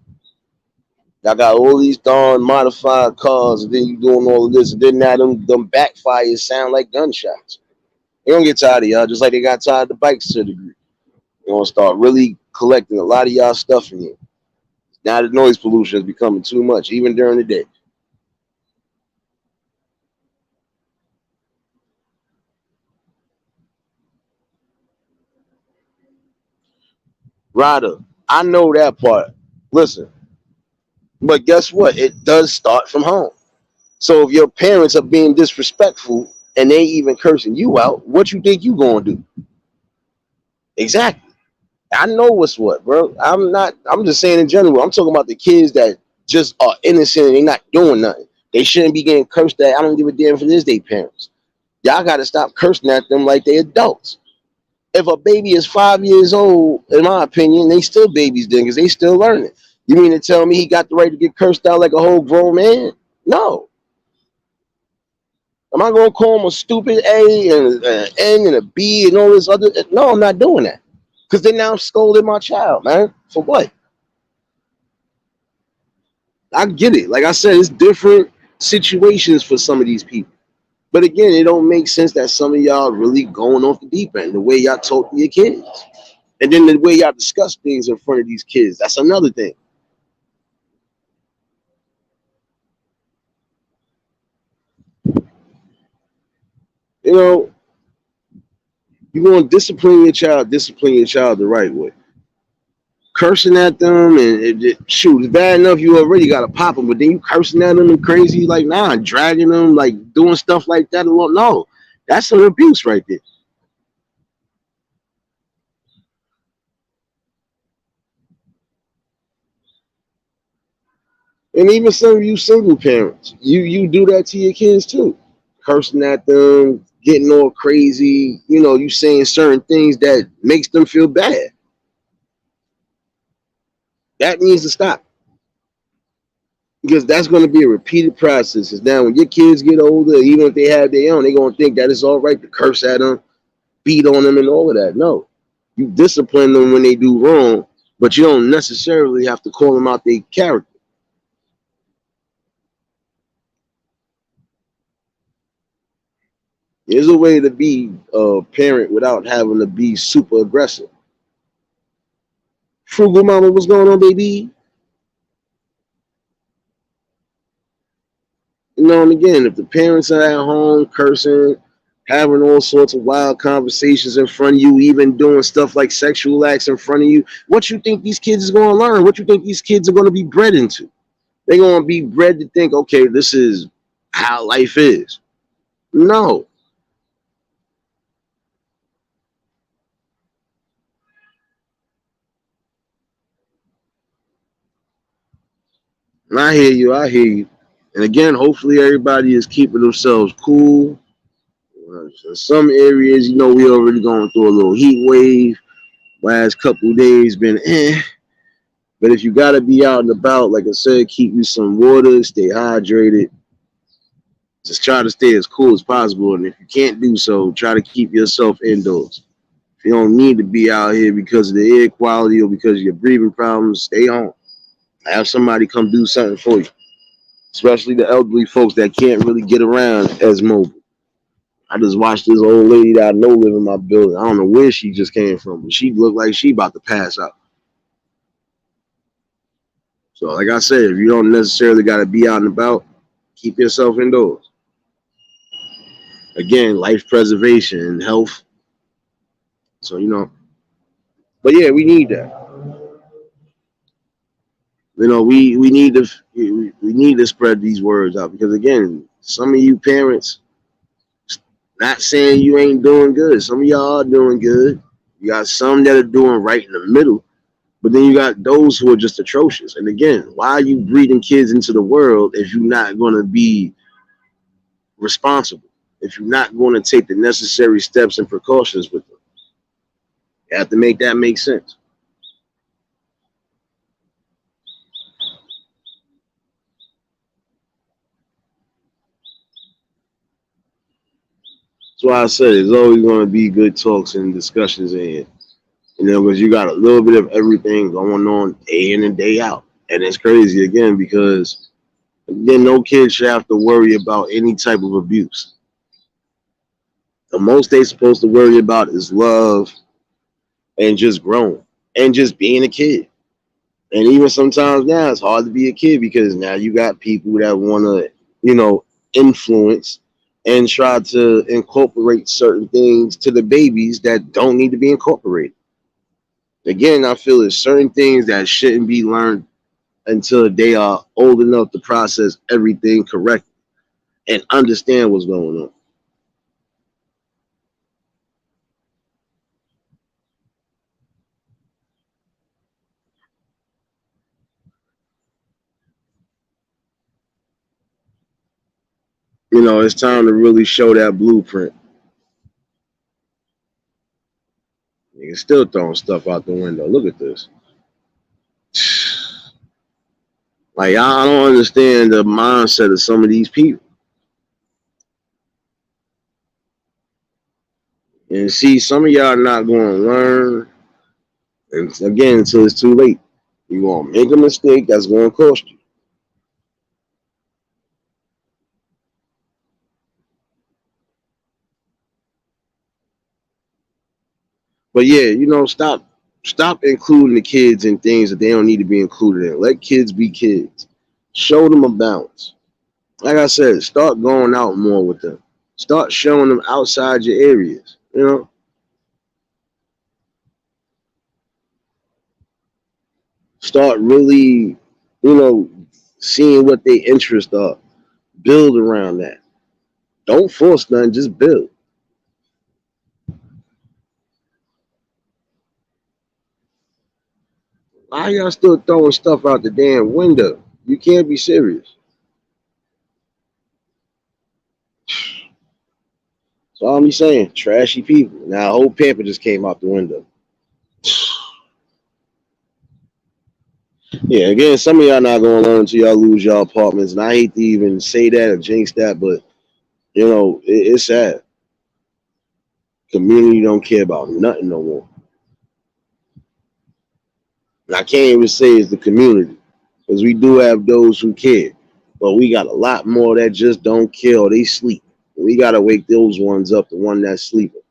Speaker 1: Y'all got all these darn modified cars, and then you doing all of this, and then now them backfires sound like gunshots. They gonna get tired of y'all, just like they got tired of the bikes to a degree. They gonna start really collecting a lot of y'all stuff in here. Now the noise pollution is becoming too much, even during the day. Ryder, I know that part. Listen, but guess what? It does start from home. So if your parents are being disrespectful and they even cursing you out, what you think you gonna do? Exactly. I know what's what, bro. I'm not. I'm just saying in general. I'm talking about the kids that just are innocent and they not doing nothing. They shouldn't be getting cursed at. I don't give a damn if it is their parents. Y'all got to stop cursing at them like they adults. If a baby is 5 years old, in my opinion, they still babies then because they still learning. You mean to tell me he got the right to get cursed out like a whole grown man? No. Am I gonna call him a stupid A and an N and a B and all this other? No, I'm not doing that. Because then now I'm scolding my child, man. For what? I get it. Like I said, it's different situations for some of these people. But again, it don't make sense that some of y'all really going off the deep end, the way y'all talk to your kids. And then the way y'all discuss things in front of these kids. That's another thing. You know, you want to discipline your child the right way. Cursing at them shoot, it's bad enough you already got to pop them, but then you cursing at them and crazy, like, nah, dragging them, like doing stuff like that. No, that's an abuse right there. And even some of you single parents, you do that to your kids too, cursing at them, getting all crazy. You know, you saying certain things that makes them feel bad. That needs to stop because that's going to be a repeated process. Is now when your kids get older, even if they have their own, they're going to think that it's all right to curse at them, beat on them, and all of that. No, you discipline them when they do wrong, but you don't necessarily have to call them out their character. There's a way to be a parent without having to be super aggressive. Frugal mama, what's going on, baby? You know, and again, if the parents are at home cursing, having all sorts of wild conversations in front of you, even doing stuff like sexual acts in front of you, what you think these kids is going to learn? What you think these kids are going to be bred into? They're going to be bred to think, okay, this is how life is. No, And I hear you. I hear you. And again, hopefully everybody is keeping themselves cool. In some areas, we already going through a little heat wave. Last couple days been But if you gotta be out and about, like I said, keep you some water, stay hydrated. Just try to stay as cool as possible. And if you can't do so, try to keep yourself indoors. If you don't need to be out here because of the air quality or because of your breathing problems, stay home. Have somebody come do something for you. Especially the elderly folks that can't really get around as mobile. I just watched this old lady that I know live in my building. I don't know where she just came from, but she looked like she about to pass out. So, like I said, if you don't necessarily got to be out and about, keep yourself indoors. Again, life preservation and health. So, but yeah, we need that. We need to we need to spread these words out because again, some of you parents, not saying you ain't doing good. Some of y'all are doing good. You got some that are doing right in the middle, but then you got those who are just atrocious. And again, why are you breeding kids into the world if you're not going to be responsible? If you're not going to take the necessary steps and precautions with them, you have to make that make sense. That's why I said there's always going to be good talks and discussions in here. Because you got a little bit of everything going on day in and day out. And it's crazy again because again, no kid should have to worry about any type of abuse. The most they supposed to worry about is love and just growing and just being a kid. And even sometimes now it's hard to be a kid because now you got people that want to, influence and try to incorporate certain things to the babies that don't need to be incorporated. Again, I feel there's certain things that shouldn't be learned until they are old enough to process everything correctly and understand what's going on. It's time to really show that blueprint. Nigga still throwing stuff out the window. Look at this. Like I don't understand the mindset of some of these people. And see, some of y'all not going to learn, and again, until it's too late. You gonna make a mistake that's going to cost you. But yeah, stop including the kids in things that they don't need to be included in. Let kids be kids. Show them a balance. Like I said, start going out more with them. Start showing them outside your areas. Start really, you know, seeing what their interests are. Build around that. Don't force nothing, just build. Why y'all still throwing stuff out the damn window? You can't be serious. That's all I'm saying. Trashy people. Now, a whole pamper just came out the window. Yeah, again, some of y'all not gonna learn until y'all lose y'all apartments, and I hate to even say that or jinx that, but it's sad. Community don't care about nothing no more. And I can't even say it's the community because we do have those who care, but we got a lot more that just don't care or they sleep. We gotta wake those ones up, the one that's sleeping.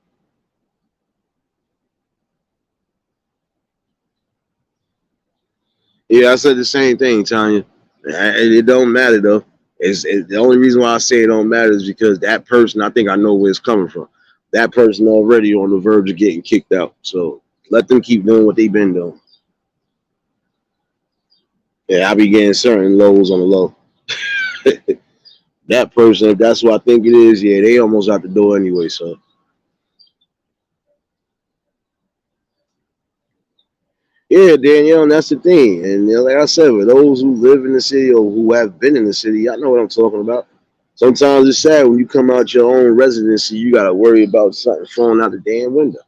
Speaker 1: Yeah, I said the same thing, Tanya. It don't matter though. The only reason why I say it don't matter is because that person, I think I know where it's coming from. That person already on the verge of getting kicked out. So let them keep doing what they've been doing. Yeah, I be getting certain lows on the low. That person, if that's what I think it is, yeah, they almost out the door anyway. So Yeah, Danielle, and that's the thing. And like I said, for those who live in the city or who have been in the city, I know what I'm talking about. Sometimes it's sad when you come out your own residency, you gotta worry about something falling out the damn window.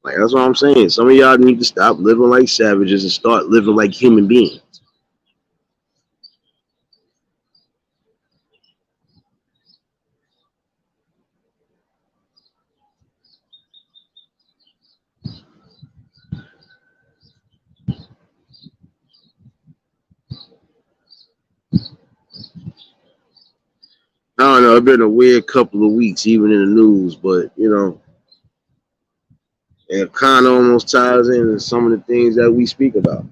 Speaker 1: Like that's what I'm saying. Some of y'all need to stop living like savages and start living like human beings. I don't know. It's been a weird couple of weeks, even in the news, but it kind of almost ties into some of the things that we speak about.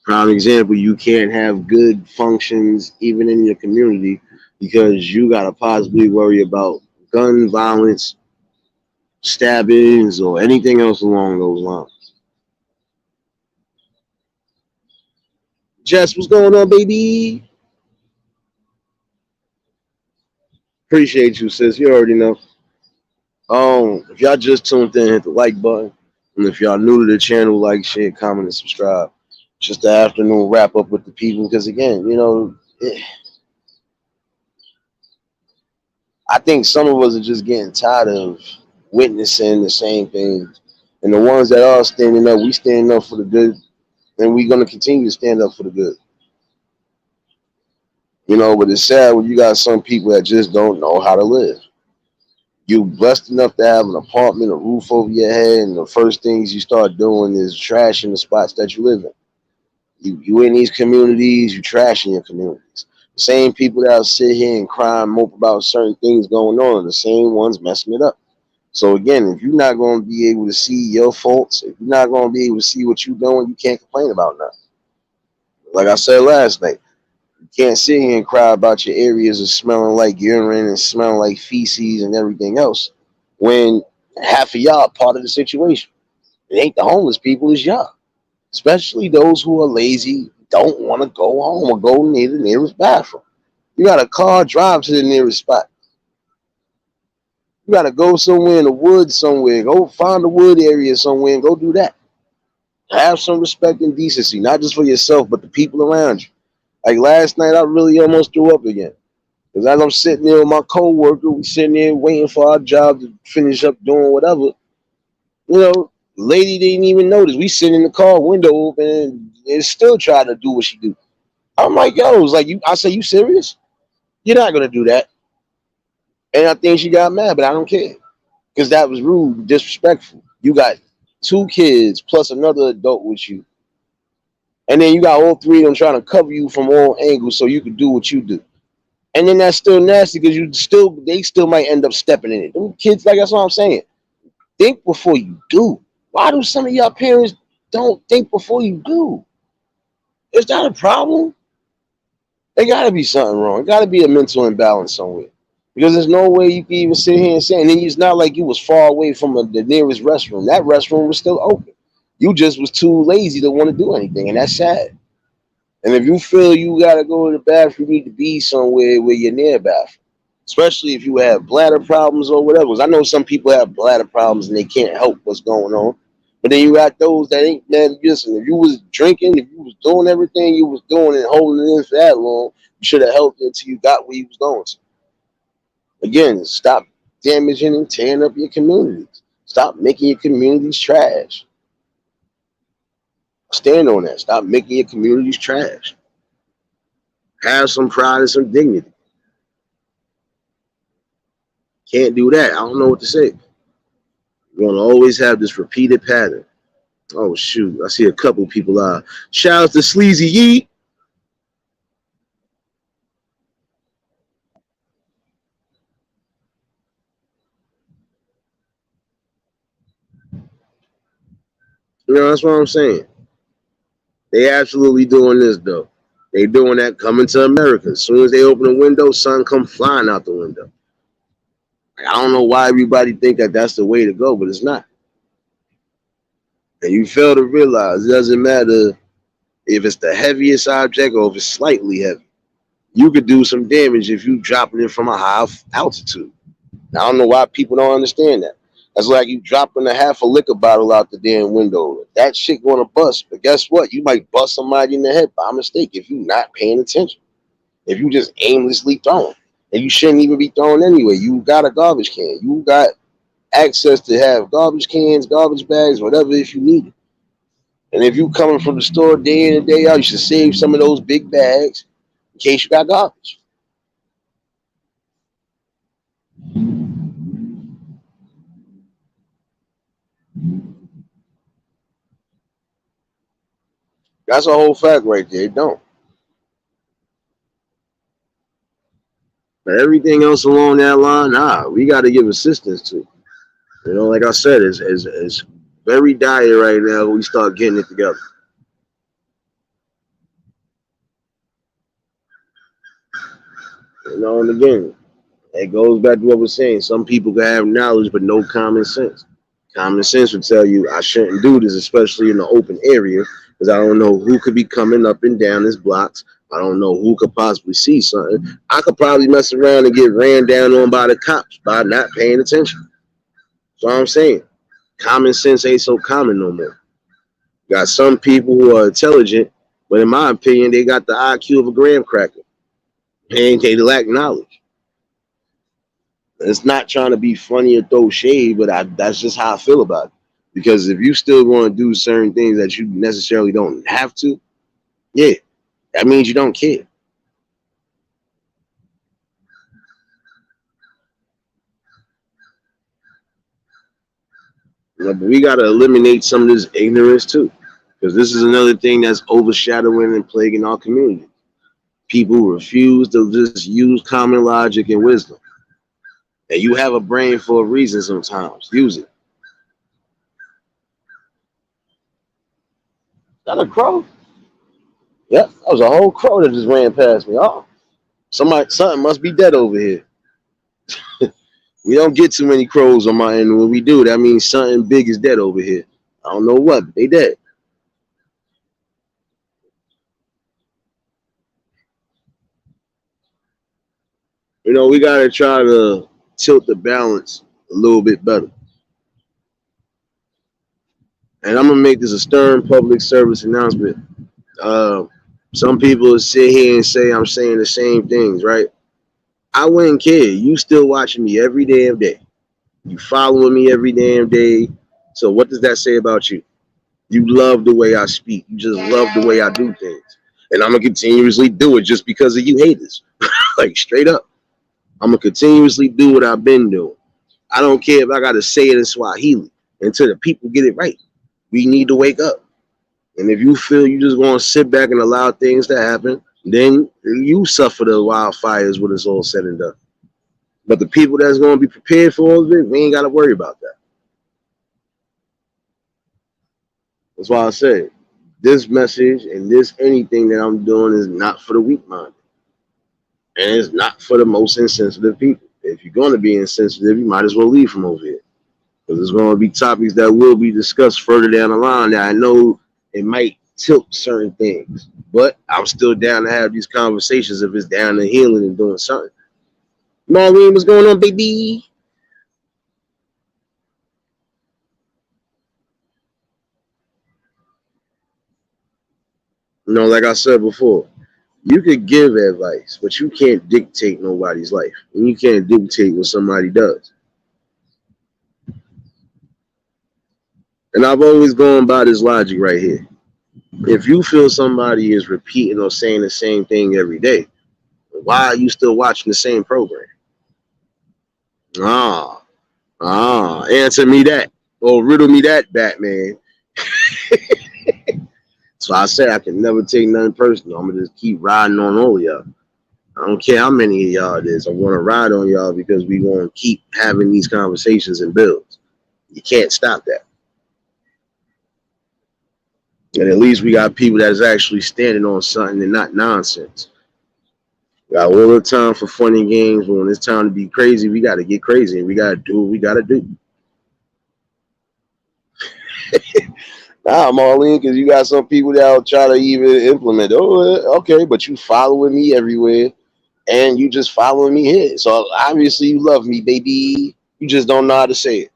Speaker 1: Prime example, you can't have good functions even in your community because you got to possibly worry about gun violence, stabbings, or anything else along those lines. Jess, what's going on, baby? Appreciate you, sis. You already know. If y'all just tuned in, hit the like button. And if y'all new to the channel, like, share, comment, and subscribe. Just the afternoon wrap up with the people. Because again, I think some of us are just getting tired of witnessing the same things. And the ones that are standing up, we standing up for the good, and we're gonna continue to stand up for the good. But it's sad when you got some people that just don't know how to live. You blessed enough to have an apartment, a roof over your head, and the first things you start doing is trashing the spots that you live in. You in these communities, you trashing your communities. The same people that sit here and cry and mope about certain things going on are the same ones messing it up. So again, if you're not going to be able to see your faults, if you're not going to be able to see what you're doing, you can't complain about nothing. Like I said last night, you can't sit here and cry about your areas of smelling like urine and smelling like feces and everything else when half of y'all are part of the situation. It ain't the homeless people, it's y'all. Especially those who are lazy, don't want to go home or go near the nearest bathroom. You got a car, drive to the nearest spot. You got to go somewhere in the woods somewhere. Go find a wood area somewhere and go do that. Have some respect and decency, not just for yourself, but the people around you. Like last night, I really almost threw up again. Because as I'm sitting there with my coworker, we sitting there waiting for our job to finish up doing whatever. Lady didn't even notice. We sitting in the car, window open, and still trying to do what she do. I'm like, yo, it was like you. I say, you serious? You're not gonna do that. And I think she got mad, but I don't care because that was rude, disrespectful. You got two kids plus another adult with you, and then you got all three of them trying to cover you from all angles so you can do what you do. And then that's still nasty because they still might end up stepping in it. Them kids, like that's what I'm saying. Think before you do. Why do some of y'all parents don't think before you do? Is that a problem? There gotta be something wrong. There gotta be a mental imbalance somewhere. Because there's no way you can even sit here and say, and then it's not like you was far away from the nearest restroom. That restroom was still open. You just was too lazy to want to do anything, and that's sad. And if you feel you gotta go to the bathroom, you need to be somewhere where you're near a bathroom. Especially if you have bladder problems or whatever. 'Cause I know some people have bladder problems and they can't help what's going on. But then you got those that ain't that. Listen, if you was drinking, if you was doing everything you was doing and holding it in for that long, you should have helped until you got where you was going to. Again, stop damaging and tearing up your communities. Stop making your communities trash. Stand on that. Stop making your communities trash. Have some pride and some dignity. Can't do that. I don't know what to say. You're gonna always have this repeated pattern. Oh shoot, I see a couple people. Shout out to Sleazy Yee. That's what I'm saying. They absolutely doing this though. They doing that coming to America. As soon as they open the window, sun come flying out the window. I don't know why everybody think that that's the way to go, but it's not. And you fail to realize it doesn't matter if it's the heaviest object or if it's slightly heavy. You could do some damage if you dropping it from a high altitude. I don't know why people don't understand that. That's like you dropping a half a liquor bottle out the damn window. That shit gonna bust. But guess what? You might bust somebody in the head by mistake if you're not paying attention. If you just aimlessly throwing. And you shouldn't even be throwing anyway. You got a garbage can. You got access to have garbage cans, garbage bags, whatever if you need it. And if you coming from the store day in and day out, you should save some of those big bags in case you got garbage. That's a whole fact right there. It don't. But everything else along that line, nah, we got to give assistance to. You know, like I said, it's very dire right now. We start getting it together. You know, and again, it goes back to what we're saying. Some people can have knowledge, but no common sense. Common sense would tell you I shouldn't do this, especially in the open area, because I don't know who could be coming up and down this blocks. I don't know who could possibly see something. I could probably mess around and get ran down on by the cops by not paying attention. That's what I'm saying. Common sense ain't so common no more. Got some people who are intelligent, but in my opinion, they got the IQ of a graham cracker. And they lack knowledge. It's not trying to be funny or throw shade, but that's just how I feel about it. Because if you still want to do certain things that you necessarily don't have to, yeah, that means you don't care. You know, but we got to eliminate some of this ignorance too. Because this is another thing that's overshadowing and plaguing our community. People refuse to just use common logic and wisdom. And you have a brain for a reason sometimes. Use it. Is that a crow? Yep, that was a whole crow that just ran past me. Oh, something must be dead over here. We don't get too many crows on my end. When we do, that means something big is dead over here. I don't know what, but they dead. You know, we gotta try to tilt the balance a little bit better. And I'm gonna make this a stern public service announcement. Uh, some people sit here and say I'm saying the same things, right? I wouldn't care. You still watching me every damn day. You following me every damn day. So what does that say about you? You love the way I speak. You just love the way I do things. And I'm gonna continuously do it just because of you haters. Like straight up. I'm gonna continuously do what I've been doing. I don't care if I gotta say it in Swahili until the people get it right. We need to wake up. And if you feel you just want to sit back and allow things to happen, then you suffer the wildfires when it's all said and done. But the people that's going to be prepared for all of it, we ain't got to worry about that. That's why I say this message and this anything that I'm doing is not for the weak minded. And it's not for the most insensitive people. If you're going to be insensitive, you might as well leave from over here. Because there's going to be topics that will be discussed further down the line that I know it might tilt certain things. But I'm still down to have these conversations if it's down to healing and doing something. Maureen, what's going on, baby? You know, like I said before, you could give advice, but you can't dictate nobody's life. And you can't dictate what somebody does. And I've always gone by this logic right here. If you feel somebody is repeating or saying the same thing every day, why are you still watching the same program? Ah, answer me that. Or riddle me that, Batman. So I said I can never take nothing personal. I'm gonna just keep riding on all of y'all. I don't care how many of y'all it is. I want to ride on y'all because we want to keep having these conversations and builds. You can't stop that. And at least we got people that's actually standing on something and not nonsense. We got all the time for fun and games, but when it's time to be crazy, we got to get crazy and we got to do what we got to do. Nah, Marlene, because you got some people that'll try to even implement. Oh, okay, but you following me everywhere, and you just following me here. So obviously you love me, baby. You just don't know how to say it.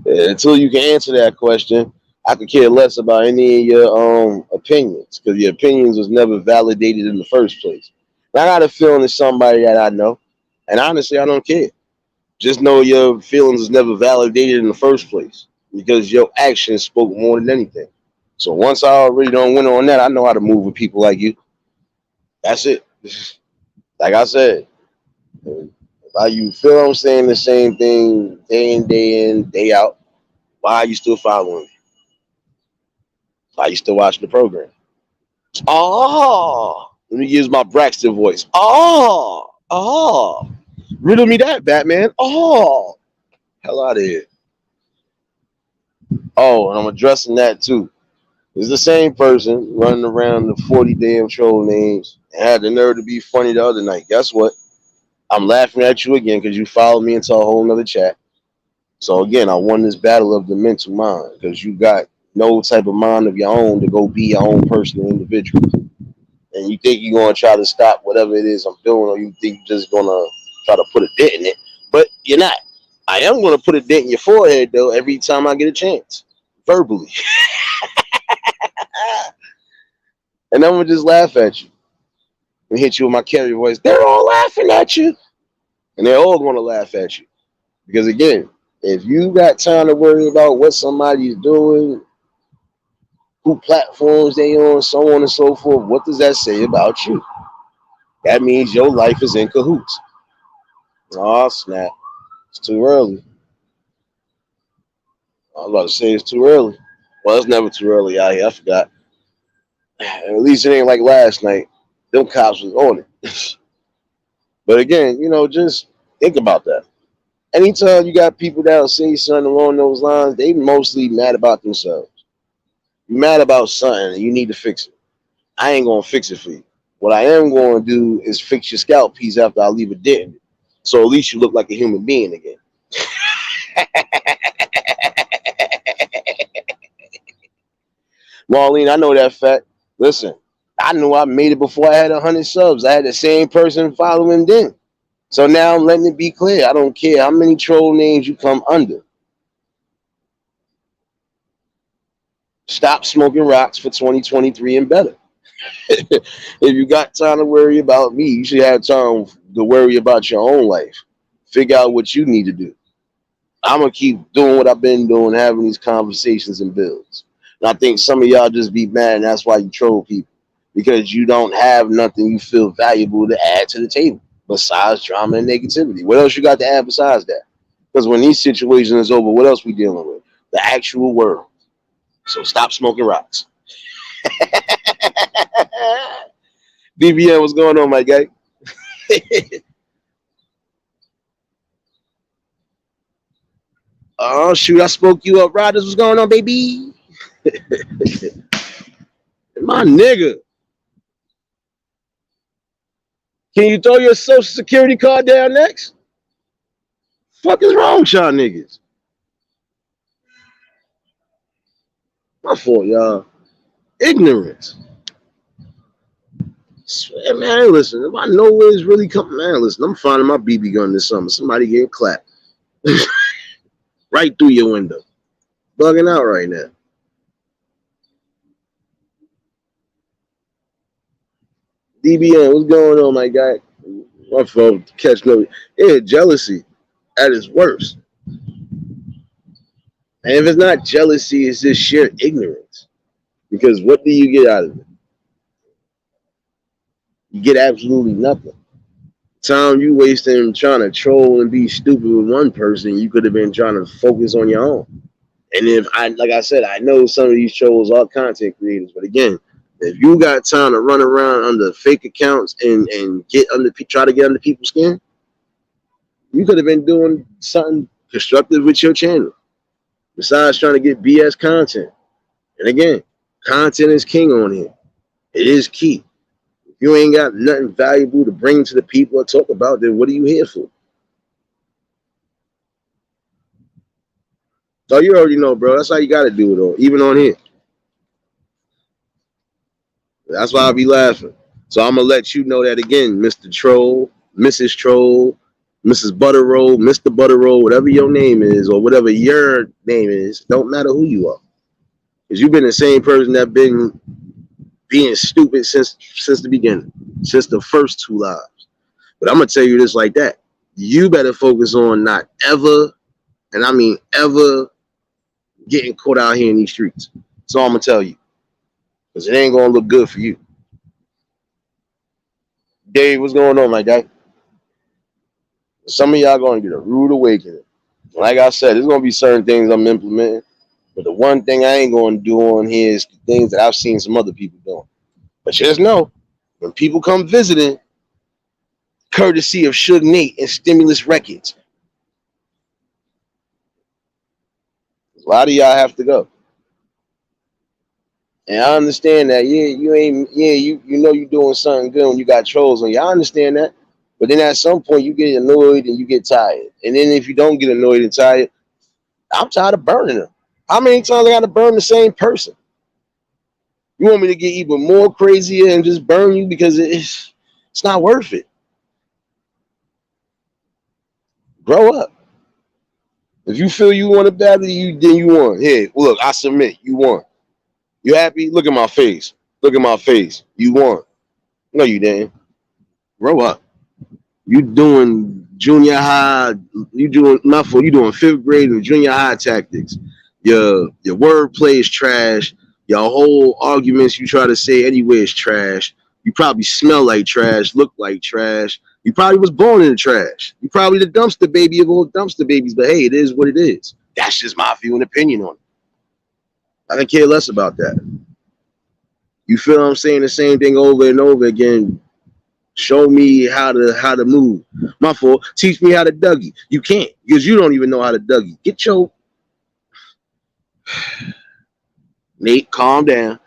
Speaker 1: Until you can answer that question, I could care less about any of your opinions because your opinions was never validated in the first place. And I got a feeling it's somebody that I know, and honestly, I don't care. Just know your feelings was never validated in the first place because your actions spoke more than anything. So once I already don't win on that, I know how to move with people like you. That's it. Like I said, if you feel I'm saying the same thing day in, day out, why are you still following me? Why are you still watching the program? Oh, let me use my Braxton voice. Oh, riddle me that, Batman. Oh, hell out of here. Oh, and I'm addressing that too. It's the same person running around the 40 damn troll names and had the nerve to be funny the other night. Guess what? I'm laughing at you again because you followed me into a whole nother chat. So again, I won this battle of the mental mind because you got no type of mind of your own to go be your own personal individual. And you think you're gonna try to stop whatever it is I'm doing, or you think you're just gonna try to put a dent in it, but you're not. I am gonna put a dent in your forehead though every time I get a chance, verbally, and I'm gonna just laugh at you and hit you with my carrier voice. They're all laughing at you, and they're all gonna laugh at you because again, if you got time to worry about what somebody's doing, who platforms they on, so on and so forth, what does that say about you? That means your life is in cahoots. Oh snap! It's too early. I was about to say it's too early. Well, it's never too early out here. I forgot. At least it ain't like last night. Them cops was on it. But again, just think about that. Anytime you got people that'll say something along those lines, they mostly mad about themselves. You mad about something and you need to fix it. I ain't gonna fix it for you. What I am gonna do is fix your scalp piece after I leave it dead. So at least you look like a human being again. Marlene, I know that fact. Listen, I knew I made it before I had 100 subs. I had the same person following then. So now I'm letting it be clear. I don't care how many troll names you come under. Stop smoking rocks for 2023 and better. If you got time to worry about me, you should have time to worry about your own life. Figure out what you need to do. I'm gonna keep doing what I've been doing, having these conversations and builds. And I think some of y'all just be mad, and that's why you troll people because you don't have nothing you feel valuable to add to the table besides drama and negativity. What else you got to add besides that? Because when these situations is over, what else we dealing with? The actual world. So stop smoking rocks. BBN, what's going on, my guy? Oh shoot, I spoke you up, Riders. What's going on, baby? My nigga. Can you throw your social security card down next? Fuck is wrong with y'all niggas? My fault, y'all. Ignorance. Swear, man, listen, if I know where it's really coming, man, listen, I'm finding my BB gun this summer. Somebody getting clapped right through your window. Bugging out right now. DBN, what's going on, my guy? My fault, catch no. Yeah, jealousy at its worst. And if it's not jealousy, it's just sheer ignorance. Because what do you get out of it? You get absolutely nothing. Time you wasting trying to troll and be stupid with one person, you could have been trying to focus on your own. And if like I said, I know some of these trolls are content creators, but again, if you got time to run around under fake accounts and try to get under people's skin, you could have been doing something constructive with your channel besides trying to get BS content. And again, content is king on here. It is key. If you ain't got nothing valuable to bring to the people or talk about, then what are you here for? So you already know, bro. That's how you got to do it, though, even on here. That's why I be laughing. So I'm gonna let you know that again, Mr. Troll, Mrs. Troll, Mrs. Butterroll, Mr. Butterroll, whatever your name is, or whatever your name is, don't matter who you are. Because you've been the same person that been being stupid since the beginning, since the first two lives. But I'm gonna tell you this like that. You better focus on not ever, and I mean ever, getting caught out here in these streets. That's all I'm gonna tell you. Because it ain't gonna look good for you. Dave, what's going on, my guy? Some of y'all gonna get a rude awakening. Like I said, there's gonna be certain things I'm implementing. But the one thing I ain't gonna do on here is the things that I've seen some other people doing. But just know, when people come visiting, courtesy of Suge Nate and Stimulus Records, a lot of y'all have to go. And I understand that. Yeah, you ain't. Yeah, you know you doing something good when you got trolls on you. I understand that. But then at some point you get annoyed and you get tired. And then if you don't get annoyed and tired, I'm tired of burning them. How many times I got to burn the same person? You want me to get even more crazier and just burn you because it's not worth it. Grow up. If you feel you want it badly, then you won. Here, look, I submit. You won. You happy? Look at my face. Look at my face. You won. No, you didn't. Grow up. You doing junior high. You doing not for you doing fifth grade and junior high tactics. Your wordplay is trash. Your whole arguments you try to say anywhere is trash. You probably smell like trash, look like trash. You probably was born in the trash. You probably the dumpster baby of all dumpster babies. But hey, it is what it is. That's just my view and opinion on it. I don't care less about that. You feel I'm saying the same thing over and over again. Show me how to move. My fault. Teach me how to Dougie. You can't because you don't even know how to Dougie. Get your Nate. Calm down.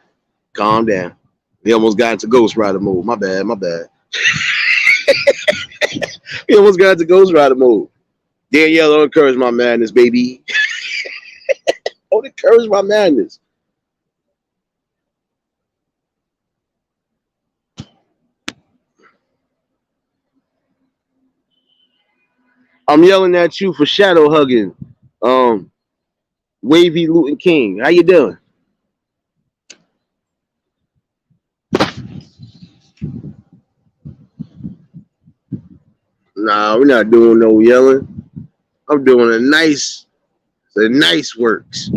Speaker 1: Calm down. We almost got into Ghost Rider mode. My bad. My bad. We almost got into Ghost Rider mode. Danielle, don't encourage my madness, baby. Don't encourage my madness. I'm yelling at you for shadow hugging. Wavy Luton King. How you doing? Nah, we're not doing no yelling. I'm doing the nice works.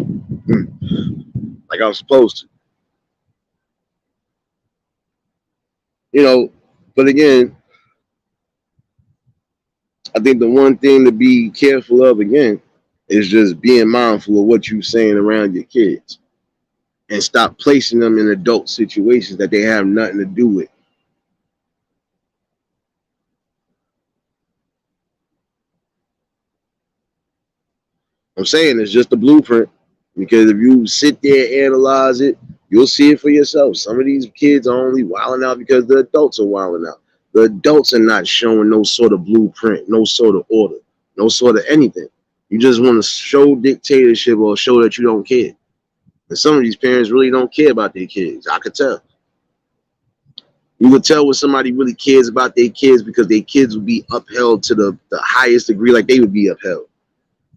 Speaker 1: Like I'm supposed to. You know, but again, I think the one thing to be careful of again is just being mindful of what you're saying around your kids and stop placing them in adult situations that they have nothing to do with. I'm saying it's just a blueprint because if you sit there and analyze it, you'll see it for yourself. Some of these kids are only wilding out because the adults are wilding out. The adults are not showing no sort of blueprint, no sort of order, no sort of anything. You just want to show dictatorship or show that you don't care. And some of these parents really don't care about their kids. I could tell. You could tell when somebody really cares about their kids because their kids would be upheld to the highest degree, like they would be upheld.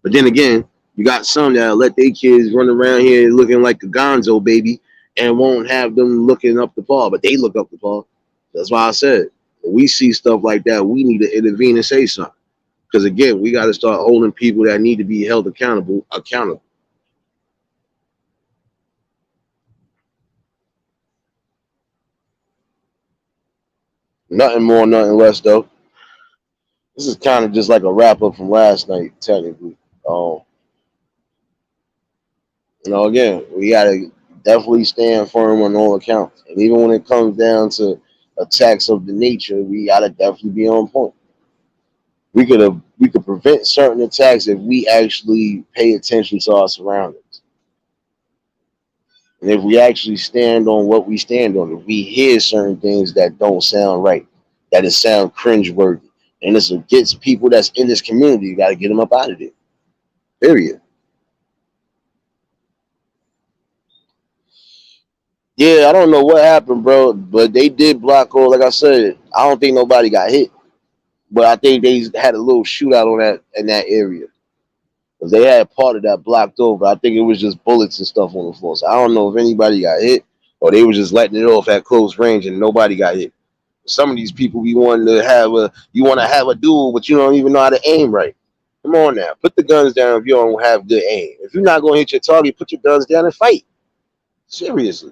Speaker 1: But then again, you got some that let their kids run around here looking like a gonzo baby and won't have them looking up the ball, but they look up the ball. That's why I said, when we see stuff like that, we need to intervene and say something. Because again, we got to start holding people that need to be held accountable. Nothing more, nothing less, though. This is kind of just like a wrap up from last night, technically. Um, again, we gotta definitely stand firm on all accounts, and even when it comes down to attacks of the nature, we gotta definitely be on point. We could prevent certain attacks if we actually pay attention to our surroundings, and if we actually stand on what we stand on. If we hear certain things that don't sound right, that it sound cringeworthy, and it's against people that's in this community, you gotta get them up out of there. Period. Yeah, I don't know what happened, bro, but they did block all. Like I said, I don't think nobody got hit. but I think they had a little shootout on that in that area because they had part of that blocked over. I think it was just bullets and stuff on the floor. So I don't know if anybody got hit or they were just letting it off at close range and nobody got hit. Some of these people we want to have a duel, but you don't even know how to aim right. Come on now, put the guns down if you don't have good aim. If you're not going to hit your target, put your guns down and fight. Seriously.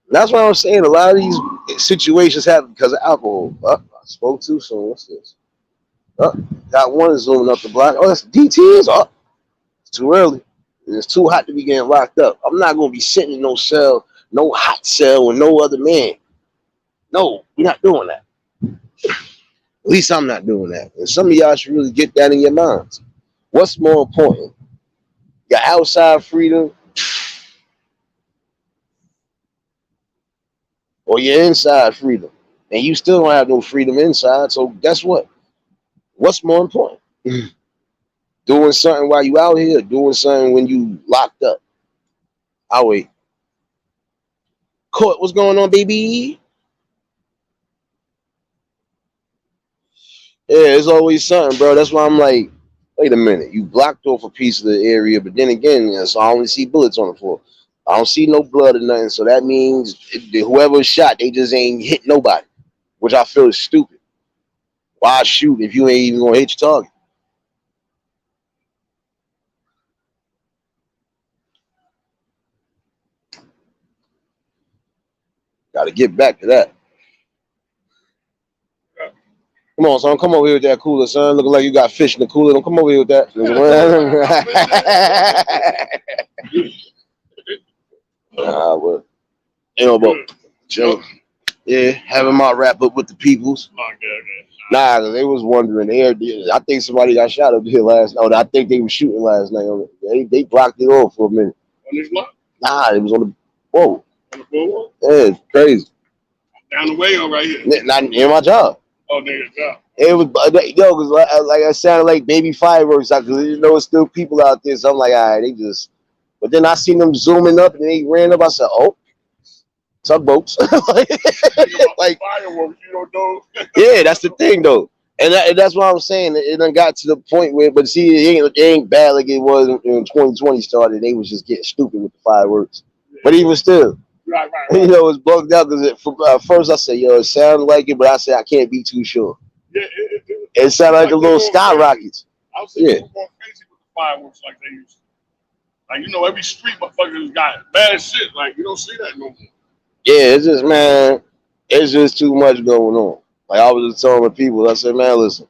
Speaker 1: That's what I'm saying. A lot of these situations happen because of alcohol. I spoke too soon. What's this? Got one zooming up the block. Oh, that's DTs. It's too early. It's too hot to be getting locked up. I'm not going to be sitting in no cell, no hot cell with no other man. No, we're not doing that. At least I'm not doing that. And some of y'all should really get that in your minds. What's more important? Your outside freedom or your inside freedom? And you still don't have no freedom inside. So guess what? What's more important? Doing something while you out here, doing something when you locked up. I'll wait. Court, what's going on, baby? Yeah, it's always something, bro. That's why I'm like, wait a minute. You blocked off a piece of the area, but then again, so I only see bullets on the floor. I don't see no blood or nothing. So that means whoever shot, they just ain't hit nobody, which I feel is stupid. Why shoot if you ain't even gonna hit your target? Got to get back to that. Come on, son. Come over here with that cooler, son. Looking like you got fish in the cooler. Don't come over here with that. Well, but yeah, having my wrap up with the peoples. Nah, they was wondering. I think somebody got shot up here last night. I think they were shooting last night. They blocked it off for a minute.
Speaker 2: On this block?
Speaker 1: Nah, it was on the whoa.
Speaker 2: On the boardwalk?
Speaker 1: Yeah, it's crazy.
Speaker 2: Down the way or right here?
Speaker 1: Not in my job.
Speaker 2: Oh, near your job.
Speaker 1: It was because like I sounded like baby fireworks because you know it's still people out there. So I'm like, all right, they just. But then I seen them zooming up and they ran up. I said, oh, tugboats. like
Speaker 2: fireworks, you don't know.
Speaker 1: Yeah, that's the thing though, and that's what I'm saying. It done got to the point where, but see, it ain't bad like it was when 2020 started. They was just getting stupid with the fireworks, but even still.
Speaker 2: Right.
Speaker 1: You know, it's bugged out because first I said, yo, it sounded like it, but I said I can't be too sure.
Speaker 2: Yeah,
Speaker 1: it sounded like a little skyrockets.
Speaker 2: I was saying people going crazy with the fireworks like they used to. Like, you know, every street motherfuckers got bad shit. Like, you don't see that no more.
Speaker 1: Yeah, it's just, man, it's just too much going on. Like, I was just telling the people, I said, man, listen,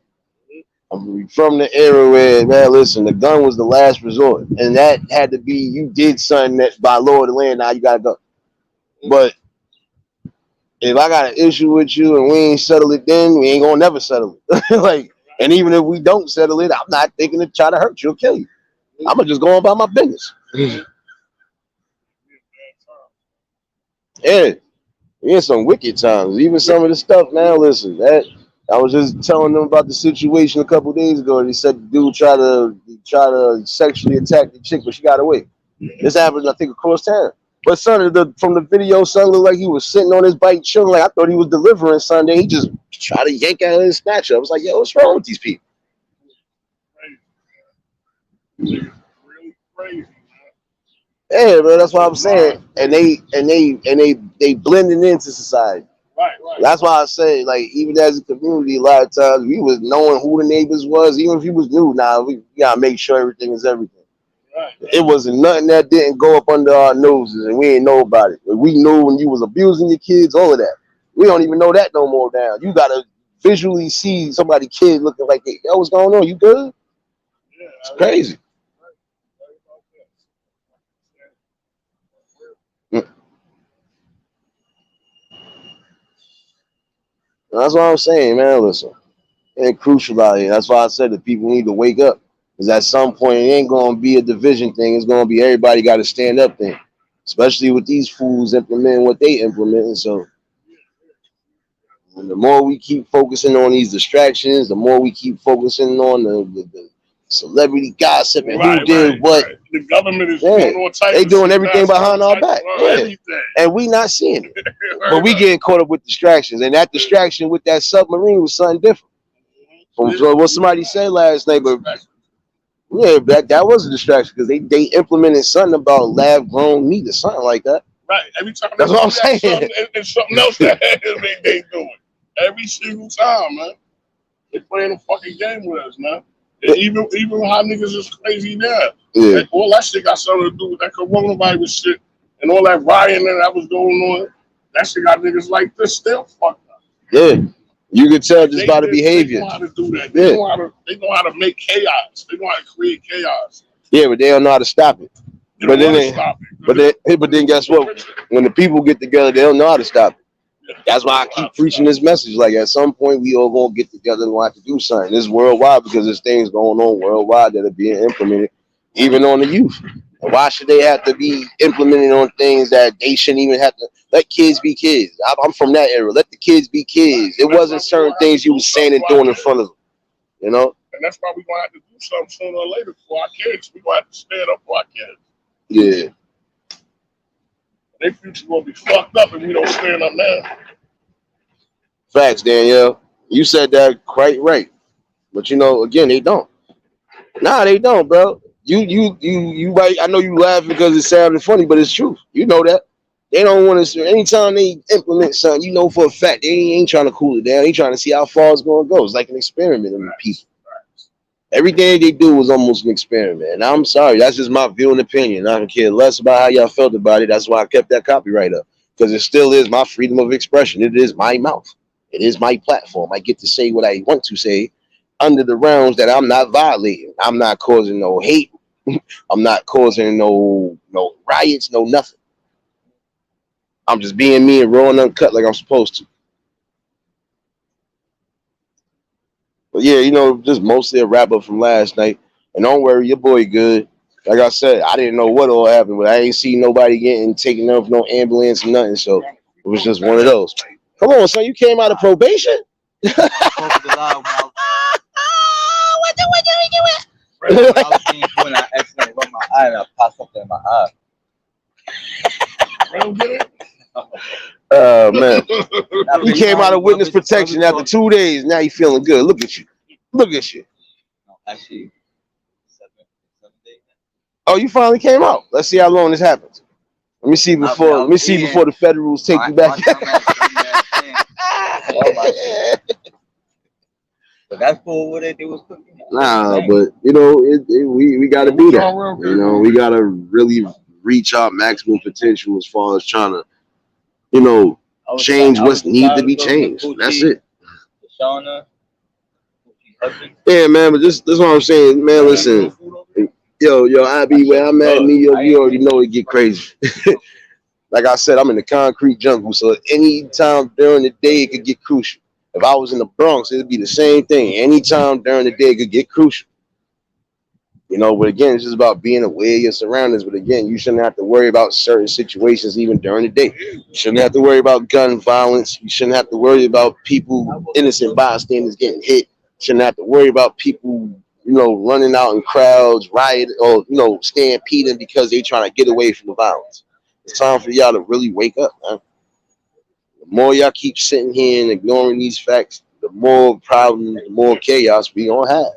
Speaker 1: I'm from the era where, man, listen, the gun was the last resort. And that had to be, you did something that by law of the land, now you got to go. But if I got an issue with you and we ain't settle it then, we ain't gonna never settle it. Like, and even if we don't settle it, I'm not thinking to try to hurt you or kill you. I'm gonna just go on about my business. Yeah, we in some wicked times. Even some of the stuff now. Listen, that I was just telling them about the situation a couple days ago. They said the dude tried to sexually attack the chick, but she got away. This happened, I think, across town. But son, from the video, son looked like he was sitting on his bike chilling. Like I thought he was delivering Sunday. He just tried to yank out his snatcher. I was like, yo, what's wrong with these people?
Speaker 2: Really crazy.
Speaker 1: Yeah, man, that's what I'm saying. And they blending into society.
Speaker 2: Right.
Speaker 1: That's why I say, like, even as a community, a lot of times we was knowing who the neighbors was, even if you was new. Now we gotta make sure everything is everything. Right. It wasn't nothing that didn't go up under our noses, and we didn't know about it. We knew when you was abusing your kids, all of that. We don't even know that no more now. You gotta visually see somebody kid looking like, hey, yo, what's going on? You good? Yeah, it's crazy. That's what I'm saying, man. Listen, it's crucial out here. That's why I said that people need to wake up. Because at some point, it ain't going to be a division thing. It's going to be everybody got to stand up thing. Especially with these fools implementing what they implementing. So the more we keep focusing on these distractions, the more we keep focusing on the celebrity gossip and who
Speaker 2: Right,
Speaker 1: did
Speaker 2: right,
Speaker 1: what.
Speaker 2: right. The government is
Speaker 1: Yeah.
Speaker 2: doing all types
Speaker 1: They
Speaker 2: of
Speaker 1: doing
Speaker 2: shit
Speaker 1: everything
Speaker 2: now,
Speaker 1: behind our back. Yeah.
Speaker 2: everything.
Speaker 1: And we not seeing it. But
Speaker 2: Right,
Speaker 1: we
Speaker 2: right.
Speaker 1: getting caught up with distractions. And that distraction with that submarine was something different. From what somebody said last night, but yeah, that was a distraction because they implemented something about lab grown meat or something like that.
Speaker 2: Right. Every time
Speaker 1: That's
Speaker 2: they
Speaker 1: what I'm
Speaker 2: do that,
Speaker 1: saying.
Speaker 2: and something else that they do it. Every single time, man. They playing a fucking game with us, man. And even how niggas is crazy now.
Speaker 1: Yeah.
Speaker 2: And all that shit got something to do with that coronavirus shit and all that rioting that was going on. That shit got niggas like this still fucked up.
Speaker 1: Yeah. You can tell just by the
Speaker 2: They
Speaker 1: behavior.
Speaker 2: know how to do that. They know how to make chaos. They know how to create chaos.
Speaker 1: Yeah, but they don't know how to stop it.
Speaker 2: They
Speaker 1: But
Speaker 2: don't want to
Speaker 1: then,
Speaker 2: stop it.
Speaker 1: but then guess what? When the people get together, they don't know how to stop it. That's why I keep preaching this message. Like at some point, we all gonna get together and want to do something. This is worldwide because there's things going on worldwide that are being implemented, even on the youth. And why should they have to be implemented on things that they shouldn't even have to? Let kids be kids. I'm from that era. Let the kids be kids. It wasn't certain things you was saying and doing in front of them. You know.
Speaker 2: And that's why we're going to have to do something sooner or later for our kids. We're going to have to stand up for our kids.
Speaker 1: Yeah.
Speaker 2: Their future going to be fucked up if we don't stand up now.
Speaker 1: Facts, Danielle. You said that quite right. But you know, again, they don't. Nah, they don't, bro. You right. I know you laughing because it sounded funny, but it's true. You know that. They don't want to. Anytime they implement something, you know for a fact they ain't trying to cool it down. They trying to see how far it's going to go. It's like an experiment on the people. Everything they do was almost an experiment. And I'm sorry, that's just my view and opinion. I don't care less about how y'all felt about it. That's why I kept that copyright up. Because it still is my freedom of expression. It is my mouth. It is my platform. I get to say what I want to say under the realms that I'm not violating. I'm not causing no hate. I'm not causing no riots, no nothing. I'm just being me and raw and uncut like I'm supposed to. But yeah, you know, just mostly a wrap up from last night. And don't worry, your boy good. Like I said, I didn't know what all happened, but I ain't seen nobody getting taken off no ambulance or nothing. So it was just one of those. Come on, son, you came out of probation?
Speaker 3: What I was seeing when I accidentally rubbed my eye and I popped something in my eye.
Speaker 1: Man. You came out of witness protection after 2 days. Now you feeling good. Look at you. Look at you.
Speaker 3: No, actually, 7 days.
Speaker 1: Oh, you finally came out. Let's see how long this happens. Let me see before the federals take you back.
Speaker 3: But that's cool. What they was cooking.
Speaker 1: Nah, but you know, we got to do that. You know, we got to really reach our maximum potential as far as trying to, you know, change what's needed to be changed. That's it.
Speaker 3: Shauna,
Speaker 1: yeah, man. But this is what I'm saying, man. Listen, yo, I be where I'm at in New York. You already know it get crazy. Like I said, I'm in the concrete jungle, so any time during the day it could get crucial. If I was in the Bronx, it'd be the same thing. Anytime during the day it could get crucial. You know, but again, it's just about being aware of your surroundings. But again, you shouldn't have to worry about certain situations even during the day. You shouldn't have to worry about gun violence. You shouldn't have to worry about people, innocent bystanders getting hit. You shouldn't have to worry about people, you know, running out in crowds, riot, or, you know, stampeding because they trying to get away from the violence. It's time for y'all to really wake up, man. The more y'all keep sitting here and ignoring these facts, the more problems, the more chaos we gonna have.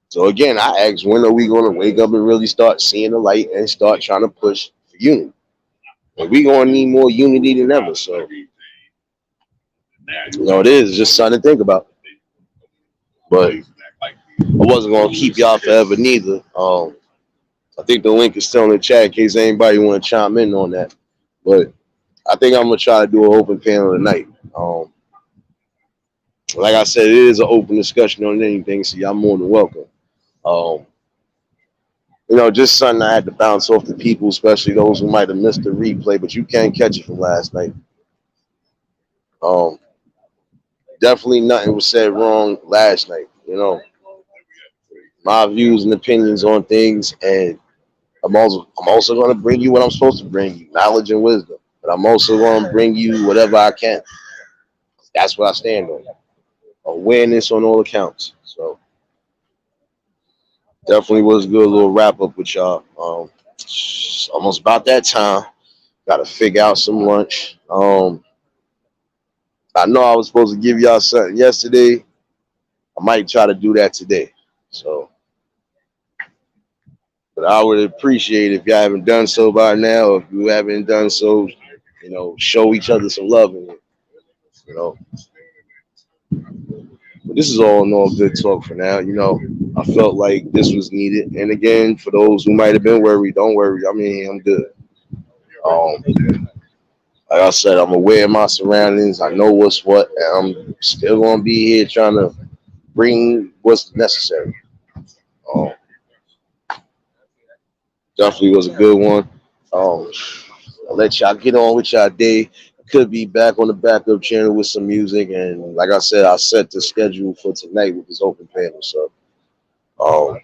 Speaker 1: So again, I ask, when are we gonna wake up and really start seeing the light and start trying to push for unity? And we gonna need more unity than ever. So, you know, it is just something to think about. But I wasn't gonna keep y'all forever neither. I think the link is still in the chat in case anybody want to chime in on that. But I think I'm gonna try to do an open panel tonight. Like I said, it is an open discussion on anything, so y'all more than welcome. You know, just something I had to bounce off the people, especially those who might have missed the replay, but you can't catch it from last night. Definitely nothing was said wrong last night. You know, my views and opinions on things, and I'm also going to bring you what I'm supposed to bring you, knowledge and wisdom. But I'm also going to bring you whatever I can. That's what I stand on. Awareness on all accounts. So, Definitely was a good little wrap up with y'all. It's almost about that time. Got to figure out some lunch. I know I was supposed to give y'all something yesterday. I might try to do that today. So, but I would appreciate if y'all haven't done so by now. Or if you haven't done so, show each other some love. You know, but this is all in all good talk for now. I felt like this was needed. And again, for those who might have been worried, don't worry. I mean, I'm good. Um, like I said, I'm aware of my surroundings. I know what's what, and I'm still gonna be here trying to bring what's necessary. Um, Definitely was a good one. I'll let y'all get on with y'all day. Could be back on the backup channel with some music, and like I said, I set the schedule for tonight with this open panel. So, um,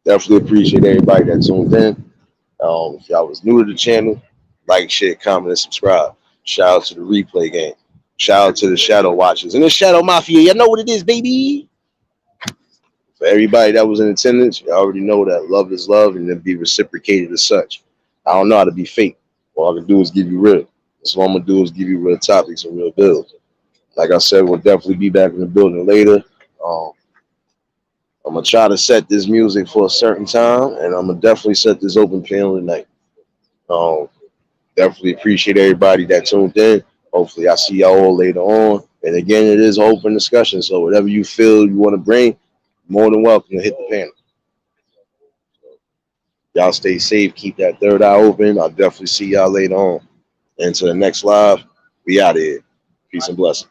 Speaker 1: definitely appreciate everybody that tuned in. If y'all was new to the channel, like, share, comment, and subscribe. Shout out to the replay game. Shout out to the Shadow Watchers and the Shadow Mafia. You know what it is, baby. For everybody that was in attendance, you already know that love is love and then be reciprocated as such. I don't know how to be fake. All I can do is give you real. That's what I'm gonna do is give you real topics and real bills. Like I said, we'll definitely be back in the building later. I'm gonna try to set this music for a certain time, and I'm gonna definitely set this open panel tonight. Um, Definitely appreciate everybody that tuned in. Hopefully, I see y'all all later on. And again, it is an open discussion, so whatever you feel you want to bring, more than welcome to hit the panel. Y'all stay safe. Keep that third eye open. I'll definitely see y'all later on. And to the next live, we out of here. Peace and blessings.